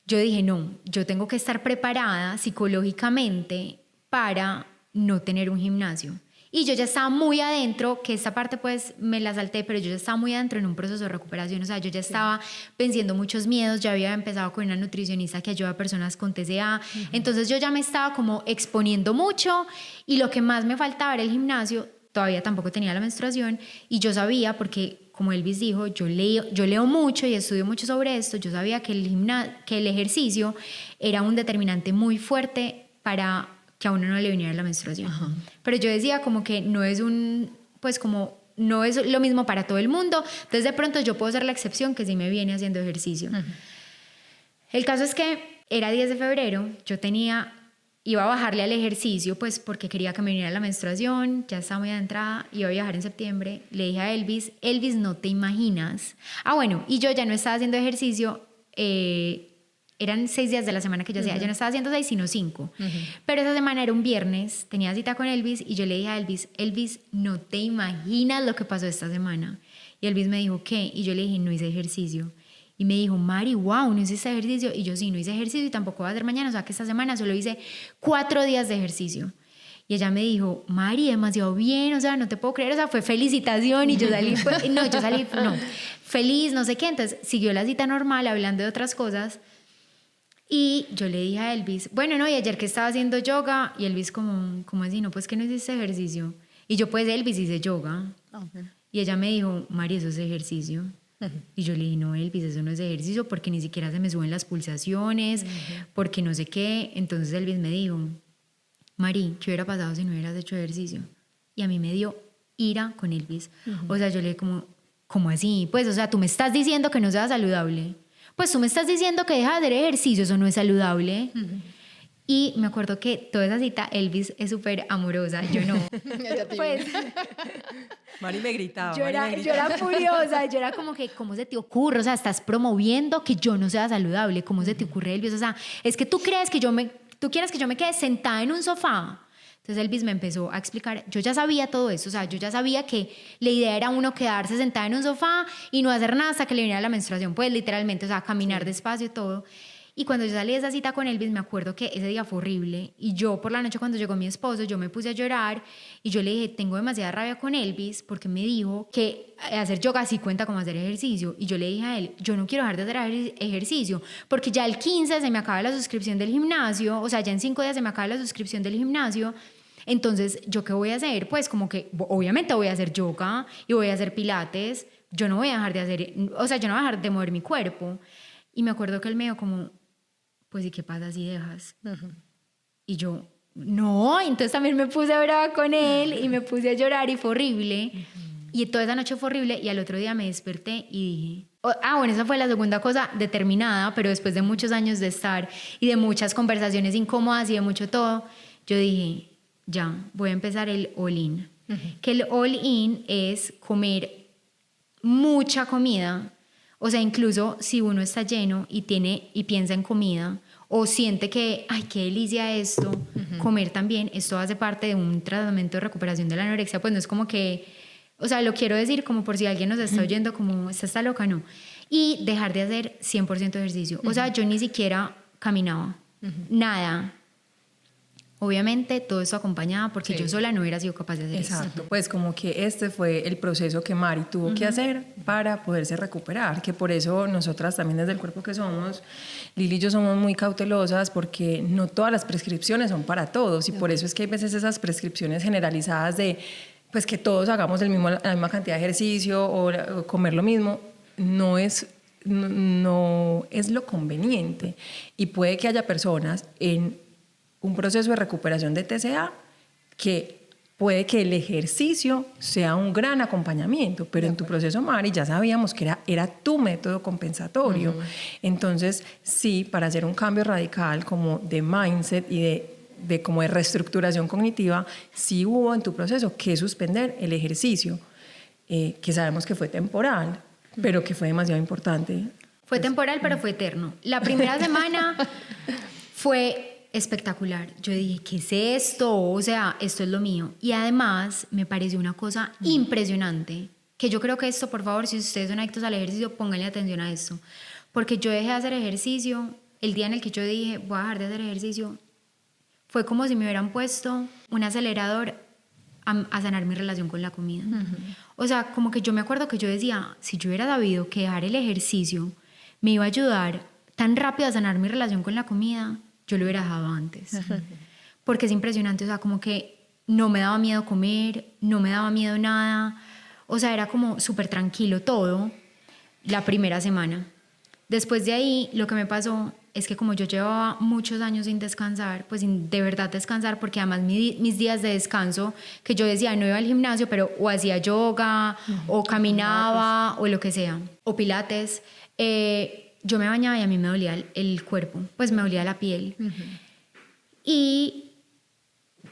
yo dije, no, yo tengo que estar preparada psicológicamente para no tener un gimnasio. Y yo ya estaba muy adentro, que esta parte pues me la salté, pero yo ya estaba muy adentro en un proceso de recuperación, o sea, yo ya estaba venciendo muchos miedos, ya había empezado con una nutricionista que ayuda a personas con TCA, entonces yo ya me estaba como exponiendo mucho y lo que más me faltaba era el gimnasio, todavía tampoco tenía la menstruación y yo sabía, porque como Elvis dijo, yo leo mucho y estudio mucho sobre esto, yo sabía que el ejercicio era un determinante muy fuerte para que a uno no le viniera la menstruación. Pero yo decía como que no es no es lo mismo para todo el mundo, entonces de pronto yo puedo ser la excepción que sí me viene haciendo ejercicio. El caso es que era 10 de febrero, iba a bajarle al ejercicio pues porque quería que me viniera la menstruación, ya estaba muy adentrada, iba a viajar en septiembre, le dije a Elvis, no te imaginas. Bueno, y yo ya no estaba haciendo ejercicio, eran 6 días de la semana que yo hacía, yo no estaba haciendo 6 sino 5, pero esa semana era un viernes, tenía cita con Elvis y yo le dije a Elvis, no te imaginas lo que pasó esta semana. Y Elvis me dijo, ¿qué? Y yo le dije, no hice ejercicio. Y me dijo, Mari, wow, ¿no hiciste ejercicio? Y yo, sí, no hice ejercicio y tampoco voy a hacer mañana, o sea que esta semana solo hice 4 días de ejercicio. Y ella me dijo, Mari, demasiado bien, o sea, no te puedo creer, o sea, fue felicitación y yo salí, feliz, no sé qué. Entonces siguió la cita normal, hablando de otras cosas. Y yo le dije a Elvis, bueno, no, y ayer que estaba haciendo yoga, y Elvis como así, no, pues que no hiciste ejercicio. Y yo, pues Elvis, hice yoga. Y ella me dijo, Mari, eso es ejercicio. Y yo le dije, no, Elvis, eso no es ejercicio porque ni siquiera se me suben las pulsaciones, porque no sé qué. Entonces Elvis me dijo, Mari, ¿qué hubiera pasado si no hubieras hecho ejercicio? Y a mí me dio ira con Elvis. O sea, yo le dije ¿cómo así? Pues, o sea, tú me estás diciendo que no sea saludable. Pues tú me estás diciendo que deja de hacer ejercicio, eso no es saludable. Y me acuerdo que toda esa cita, Elvis es súper amorosa, yo no. Pues, Mari me gritaba. yo era furiosa, yo era como que, ¿cómo se te ocurre? O sea, estás promoviendo que yo no sea saludable, ¿cómo se te ocurre, Elvis? O sea, es que tú quieres que yo me quede sentada en un sofá. Entonces Elvis me empezó a explicar, yo ya sabía todo eso, o sea, yo ya sabía que la idea era uno quedarse sentada en un sofá y no hacer nada hasta que le viniera la menstruación, pues literalmente, o sea, caminar despacio y todo. Y cuando yo salí de esa cita con Elvis, me acuerdo que ese día fue horrible. Y yo por la noche cuando llegó mi esposo, yo me puse a llorar y yo le dije, tengo demasiada rabia con Elvis porque me dijo que hacer yoga sí cuenta como hacer ejercicio. Y yo le dije a él, yo no quiero dejar de hacer ejercicio porque ya el 15 se me acaba la suscripción del gimnasio, o sea, ya en 5 días se me acaba la suscripción del gimnasio. Entonces, ¿yo qué voy a hacer? Pues como que obviamente voy a hacer yoga y voy a hacer pilates. Yo no voy a dejar de hacer, o sea, yo no voy a dejar de mover mi cuerpo. Y me acuerdo que él me dijo como, pues, ¿y qué pasa si dejas? Y yo, no, entonces también me puse brava con él y me puse a llorar y fue horrible. Y toda esa noche fue horrible y al otro día me desperté y dije, bueno, esa fue la segunda cosa determinada, pero después de muchos años de estar y de muchas conversaciones incómodas y de mucho todo, yo dije, ya, voy a empezar el all-in. Que el all-in es comer mucha comida. O sea, incluso si uno está lleno y piensa en comida o siente que, ay, qué delicia esto, comer también, esto hace parte de un tratamiento de recuperación de la anorexia, pues no es como que, o sea, lo quiero decir como por si alguien nos está oyendo como, esta está loca, no. Y dejar de hacer 100% ejercicio. O sea, yo ni siquiera caminaba, nada. Obviamente todo eso acompañado porque yo sola no hubiera sido capaz de hacer eso. Exacto, pues como que este fue el proceso que Mari tuvo que hacer para poderse recuperar, que por eso nosotras también desde el cuerpo que somos, Lili y yo somos muy cautelosas porque no todas las prescripciones son para todos y por eso es que hay veces esas prescripciones generalizadas de pues que todos hagamos la misma cantidad de ejercicio o comer lo mismo, no es lo conveniente y puede que haya personas en un proceso de recuperación de TCA que puede que el ejercicio sea un gran acompañamiento, pero en tu proceso, Mari, ya sabíamos que era tu método compensatorio. Entonces, sí, para hacer un cambio radical como de mindset y de como de reestructuración cognitiva, sí hubo en tu proceso que suspender el ejercicio, que sabemos que fue temporal, pero que fue demasiado importante. Fue temporal, pero fue eterno. La primera semana fue espectacular. Yo dije, ¿qué es esto? O sea, esto es lo mío. Y además me pareció una cosa impresionante, que yo creo que esto, por favor, si ustedes son adictos al ejercicio, pónganle atención a esto. Porque yo dejé de hacer ejercicio, el día en el que yo dije, voy a dejar de hacer ejercicio, fue como si me hubieran puesto un acelerador a sanar mi relación con la comida. O sea, como que yo me acuerdo que yo decía, si yo hubiera sabido que dejar el ejercicio me iba a ayudar tan rápido a sanar mi relación con la comida, yo lo hubiera dejado antes. Porque es impresionante, o sea, como que no me daba miedo comer, no me daba miedo nada, o sea, era como súper tranquilo todo la primera semana. Después de ahí, lo que me pasó es que como yo llevaba muchos años sin descansar, pues sin de verdad descansar, porque además mis días de descanso, que yo decía, no iba al gimnasio, pero o hacía yoga, o caminaba, o lo que sea, o pilates, yo me bañaba y a mí me dolía el cuerpo, pues me dolía la piel. Y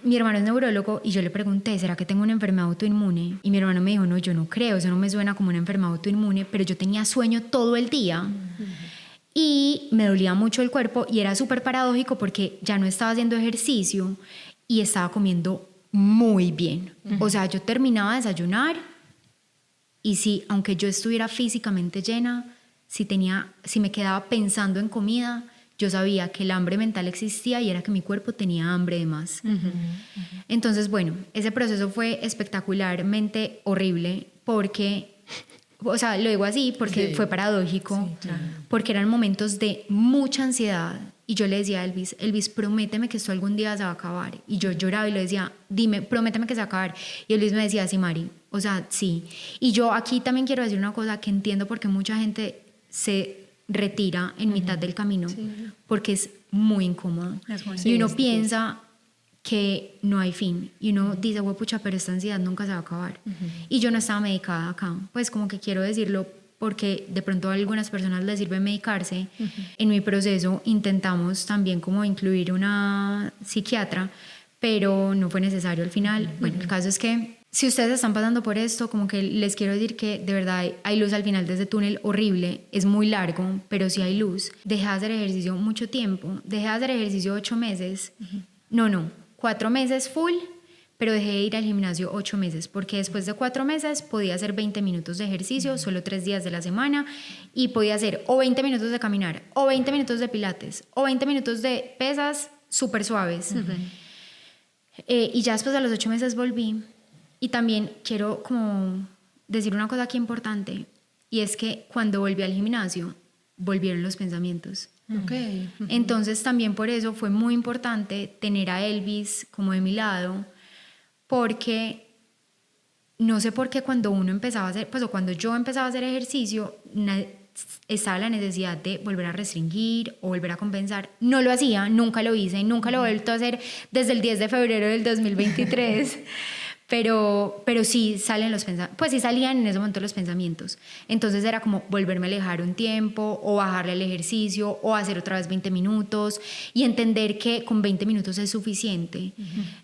mi hermano es neurólogo y yo le pregunté, ¿será que tengo una enfermedad autoinmune? Y mi hermano me dijo, no, yo no creo, eso no me suena como una enfermedad autoinmune, pero yo tenía sueño todo el día y me dolía mucho el cuerpo y era súper paradójico porque ya no estaba haciendo ejercicio y estaba comiendo muy bien. O sea, yo terminaba de desayunar y sí, aunque yo estuviera físicamente llena, si me quedaba pensando en comida, yo sabía que el hambre mental existía y era que mi cuerpo tenía hambre de más. Entonces, bueno, ese proceso fue espectacularmente horrible porque, o sea, lo digo así porque fue paradójico, porque eran momentos de mucha ansiedad y yo le decía a Elvis, prométeme que esto algún día se va a acabar. Y yo lloraba y le decía, dime, prométeme que se va a acabar. Y Elvis me decía, sí, Mari, o sea, sí. Y yo aquí también quiero decir una cosa que entiendo porque mucha gente se retira en mitad del camino porque es muy incómodo y uno piensa que no hay fin. Y uno dice, pucha, pero esta ansiedad nunca se va a acabar. Y yo no estaba medicada acá. Pues como que quiero decirlo porque de pronto a algunas personas les sirve medicarse. En mi proceso intentamos también como incluir una psiquiatra, pero no fue necesario al final. Bueno, el caso es que si ustedes están pasando por esto, como que les quiero decir que de verdad hay luz al final de ese túnel horrible, es muy largo, pero sí hay luz. Dejé de hacer ejercicio mucho tiempo, dejé de hacer ejercicio 8 meses, 4 meses full, pero dejé de ir al gimnasio 8 meses, porque después de 4 meses podía hacer 20 minutos de ejercicio, solo 3 días de la semana, y podía hacer o 20 minutos de caminar, o 20 minutos de pilates, o 20 minutos de pesas súper suaves. Y ya después de los 8 meses volví. Y también quiero como decir una cosa aquí importante, y es que cuando volví al gimnasio, volvieron los pensamientos. Okay. Entonces también por eso fue muy importante tener a Elvis como de mi lado, porque no sé por qué cuando uno empezaba a hacer, pues o cuando yo empezaba a hacer ejercicio, estaba la necesidad de volver a restringir o volver a compensar. No lo hacía, nunca lo hice, nunca lo he vuelto a hacer desde el 10 de febrero del 2023. Pero sí salen los pensamientos, pues sí salían en ese momento los pensamientos. Entonces era como volverme a alejar un tiempo o bajarle el ejercicio o hacer otra vez 20 minutos y entender que con 20 minutos es suficiente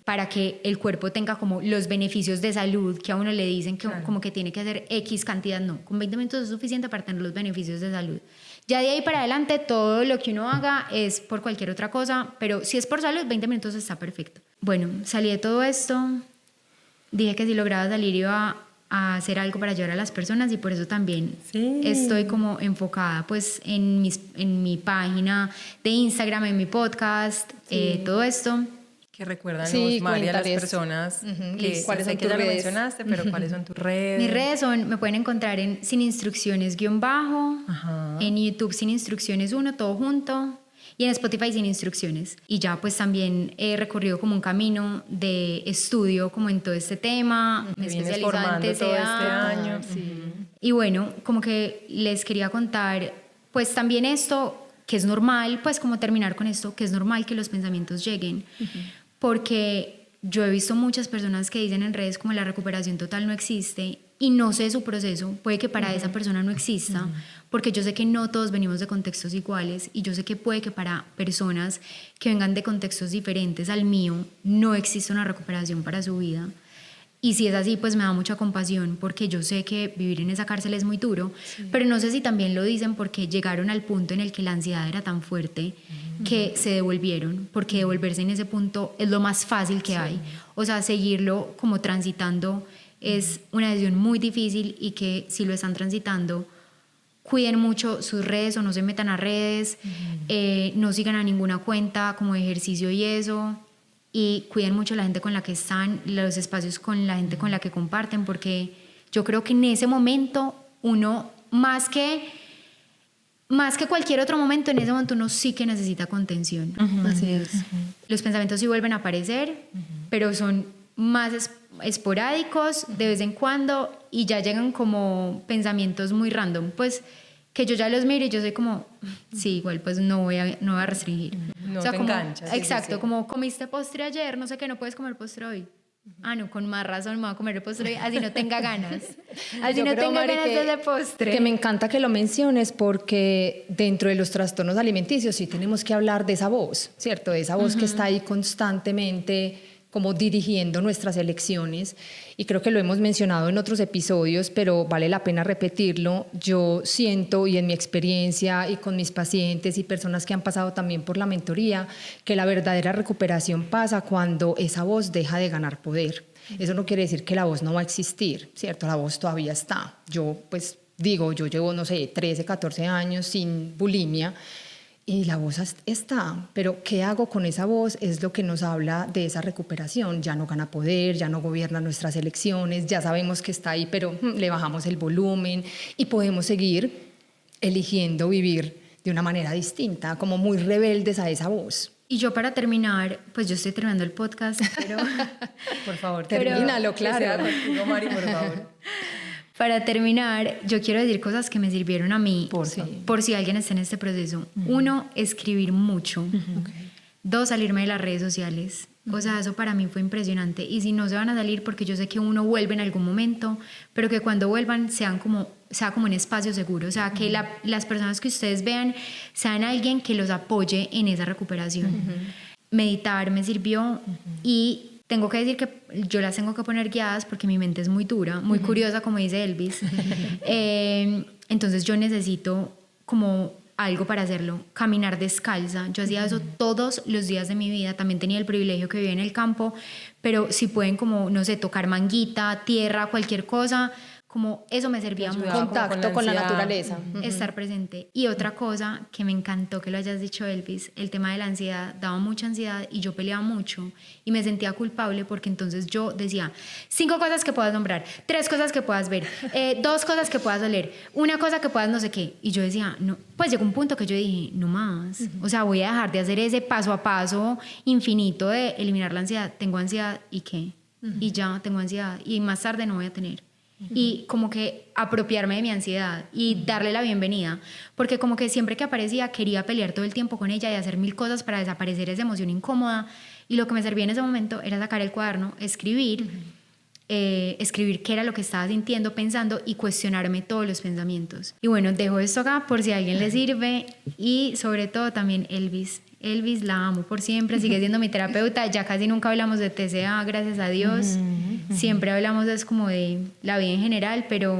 para que el cuerpo tenga como los beneficios de salud que a uno le dicen que como que tiene que hacer X cantidad. No, con 20 minutos es suficiente para tener los beneficios de salud. Ya de ahí para adelante todo lo que uno haga es por cualquier otra cosa, pero si es por salud, 20 minutos está perfecto. Bueno, salí de todo esto. Dije que si lograba salir iba a hacer algo para ayudar a las personas y por eso también estoy como enfocada pues en mi página de Instagram, en mi podcast, todo esto. Que recuérdanos, Mari, a las personas que ¿cuáles son que tus ya lo redes? mencionaste, pero ¿cuáles son tus redes? Mis redes me pueden encontrar en Sin Instrucciones _, en YouTube Sin Instrucciones 1, todo junto, y en Spotify Sin Instrucciones. Y ya pues también he recorrido como un camino de estudio como en todo este tema. Me he especializado en TCA. Todo este año. Y bueno, como que les quería contar pues también esto, que es normal, pues como terminar con esto, que es normal que los pensamientos lleguen. Porque yo he visto muchas personas que dicen en redes como la recuperación total no existe y no sé su proceso, puede que para esa persona no exista, porque yo sé que no todos venimos de contextos iguales y yo sé que puede que para personas que vengan de contextos diferentes al mío no exista una recuperación para su vida. Y si es así, pues me da mucha compasión porque yo sé que vivir en esa cárcel es muy duro, pero no sé si también lo dicen porque llegaron al punto en el que la ansiedad era tan fuerte que se devolvieron, porque devolverse en ese punto es lo más fácil que hay. O sea, seguirlo como transitando es una decisión muy difícil y que si lo están transitando, cuiden mucho sus redes o no se metan a redes, no sigan a ninguna cuenta como de ejercicio y eso. Y cuiden mucho la gente con la que están, los espacios con la gente con la que comparten, porque yo creo que en ese momento uno, más que cualquier otro momento, en ese momento uno sí que necesita contención. Así es. Los pensamientos sí vuelven a aparecer, pero son más esporádicos de vez en cuando y ya llegan como pensamientos muy random, pues que yo ya los miro y yo soy como, sí, igual pues no voy a restringir. No o sea, te como, enganchas. exacto, como comiste postre ayer, no sé qué, no puedes comer postre hoy. Ah, no, con más razón me voy a comer el postre hoy, así no tenga ganas. Así Yo no creo, tenga Mari, ganas de ese postre. Que me encanta que lo menciones porque dentro de los trastornos alimenticios sí tenemos que hablar de esa voz, ¿cierto? De esa voz que está ahí constantemente como dirigiendo nuestras elecciones, y creo que lo hemos mencionado en otros episodios, pero vale la pena repetirlo. Yo siento, y en mi experiencia y con mis pacientes y personas que han pasado también por la mentoría, que la verdadera recuperación pasa cuando esa voz deja de ganar poder. Eso no quiere decir que la voz no va a existir, ¿cierto? La voz todavía está. Yo pues digo, yo llevo, no sé, 13, 14 años sin bulimia, y la voz está, pero ¿qué hago con esa voz? Es lo que nos habla de esa recuperación. Ya no gana poder, ya no gobierna nuestras elecciones, ya sabemos que está ahí, pero le bajamos el volumen y podemos seguir eligiendo vivir de una manera distinta, como muy rebeldes a esa voz. Y yo para terminar, pues yo estoy terminando el podcast, pero... Por favor, termínalo, claro. Que sea contigo, Mari, por favor. Para terminar, yo quiero decir cosas que me sirvieron a mí, por si alguien está en este proceso. 1, escribir mucho. 2, salirme de las redes sociales. O sea, eso para mí fue impresionante. Y si no se van a salir, porque yo sé que uno vuelve en algún momento, pero que cuando vuelvan sea como un espacio seguro. O sea, que las personas que ustedes vean sean alguien que los apoye en esa recuperación. Meditar me sirvió y tengo que decir que yo las tengo que poner guiadas porque mi mente es muy dura, muy curiosa, como dice Elvis. Entonces yo necesito como algo para hacerlo, caminar descalza. Yo hacía eso todos los días de mi vida. También tenía el privilegio que vivía en el campo, pero si pueden como, no sé, tocar manguita, tierra, cualquier cosa, como eso me servía mucho. Contacto con la naturaleza. Estar presente. Y otra cosa que me encantó que lo hayas dicho, Elvis, el tema de la ansiedad, daba mucha ansiedad y yo peleaba mucho y me sentía culpable porque entonces yo decía 5 cosas que puedas nombrar, 3 cosas que puedas ver, 2 cosas que puedas oler, 1 cosa que puedas no sé qué. Y yo decía, no, pues llegó un punto que yo dije, no más. O sea, voy a dejar de hacer ese paso a paso infinito de eliminar la ansiedad. Tengo ansiedad y qué. Y ya tengo ansiedad y más tarde no voy a tener. Y como que apropiarme de mi ansiedad y darle la bienvenida, porque como que siempre que aparecía quería pelear todo el tiempo con ella y hacer 1000 cosas para desaparecer esa emoción incómoda, y lo que me servía en ese momento era sacar el cuaderno, escribir qué era lo que estaba sintiendo, pensando y cuestionarme todos los pensamientos. Y bueno, dejo esto acá por si a alguien le sirve. Y sobre todo también Elvis, la amo por siempre, sigue siendo mi terapeuta. Ya casi nunca hablamos de TCA, gracias a Dios. Siempre hablamos es como de la vida en general, pero,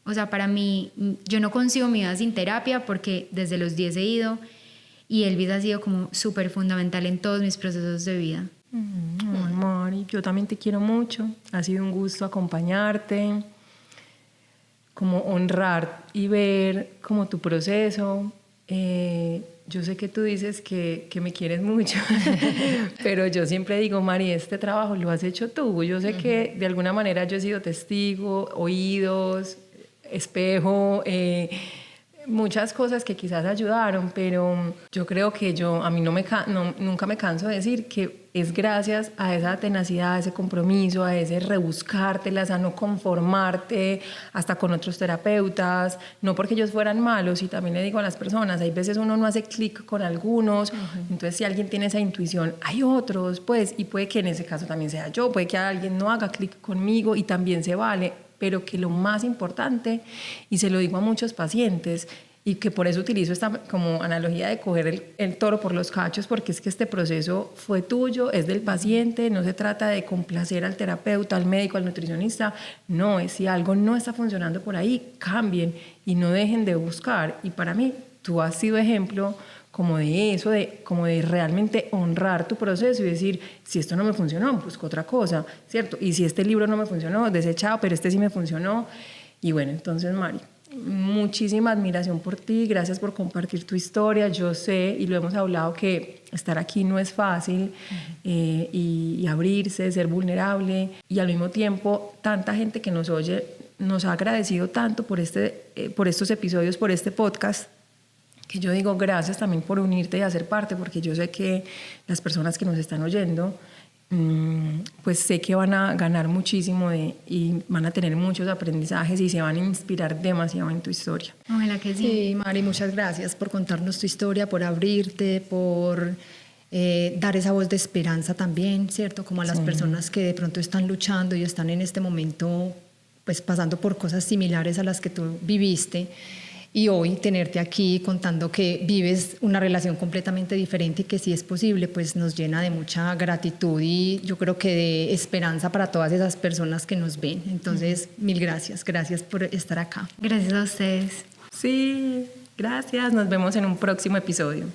o sea, para mí, yo no consigo mi vida sin terapia porque desde los 10 he ido y Elvis ha sido como súper fundamental en todos mis procesos de vida. Mari, yo también te quiero mucho. Ha sido un gusto acompañarte, como honrar y ver como tu proceso. Yo sé que tú dices que me quieres mucho, pero yo siempre digo, Mari, este trabajo lo has hecho tú. Yo sé que de alguna manera yo he sido testigo, oídos, espejo, muchas cosas que quizás ayudaron, pero yo creo que a mí nunca me canso de decir que es gracias a esa tenacidad, a ese compromiso, a ese rebuscártelas, a no conformarte hasta con otros terapeutas, no porque ellos fueran malos. Y también le digo a las personas, hay veces uno no hace clic con algunos, entonces si alguien tiene esa intuición, hay otros, pues, y puede que en ese caso también sea yo, puede que alguien no haga clic conmigo y también se vale, pero que lo más importante, y se lo digo a muchos pacientes, y que por eso utilizo esta como analogía de coger el toro por los cachos, porque es que este proceso fue tuyo, es del paciente, no se trata de complacer al terapeuta, al médico, al nutricionista, no, es si algo no está funcionando por ahí, cambien y no dejen de buscar. Y para mí, tú has sido ejemplo como de eso, como de realmente honrar tu proceso y decir, si esto no me funcionó, busco otra cosa, ¿cierto? Y si este libro no me funcionó, desechado, pero este sí me funcionó. Y bueno, entonces, Mari, muchísima admiración por ti, gracias por compartir tu historia. Yo sé, y lo hemos hablado, que estar aquí no es fácil, y abrirse, ser vulnerable, y al mismo tiempo tanta gente que nos oye nos ha agradecido tanto por estos episodios, por este podcast, que yo digo gracias también por unirte y hacer parte, porque yo sé que las personas que nos están oyendo, pues sé que van a ganar muchísimo y van a tener muchos aprendizajes y se van a inspirar demasiado en tu historia. Ojalá que sí. Sí, Mari, muchas gracias por contarnos tu historia, por abrirte, por dar esa voz de esperanza también, ¿cierto? Como a las personas que de pronto están luchando y están en este momento pues pasando por cosas similares a las que tú viviste. Y hoy tenerte aquí contando que vives una relación completamente diferente y que sí es posible, pues nos llena de mucha gratitud y yo creo que de esperanza para todas esas personas que nos ven. Entonces, mil gracias. Gracias por estar acá. Gracias a ustedes. Sí, gracias. Nos vemos en un próximo episodio.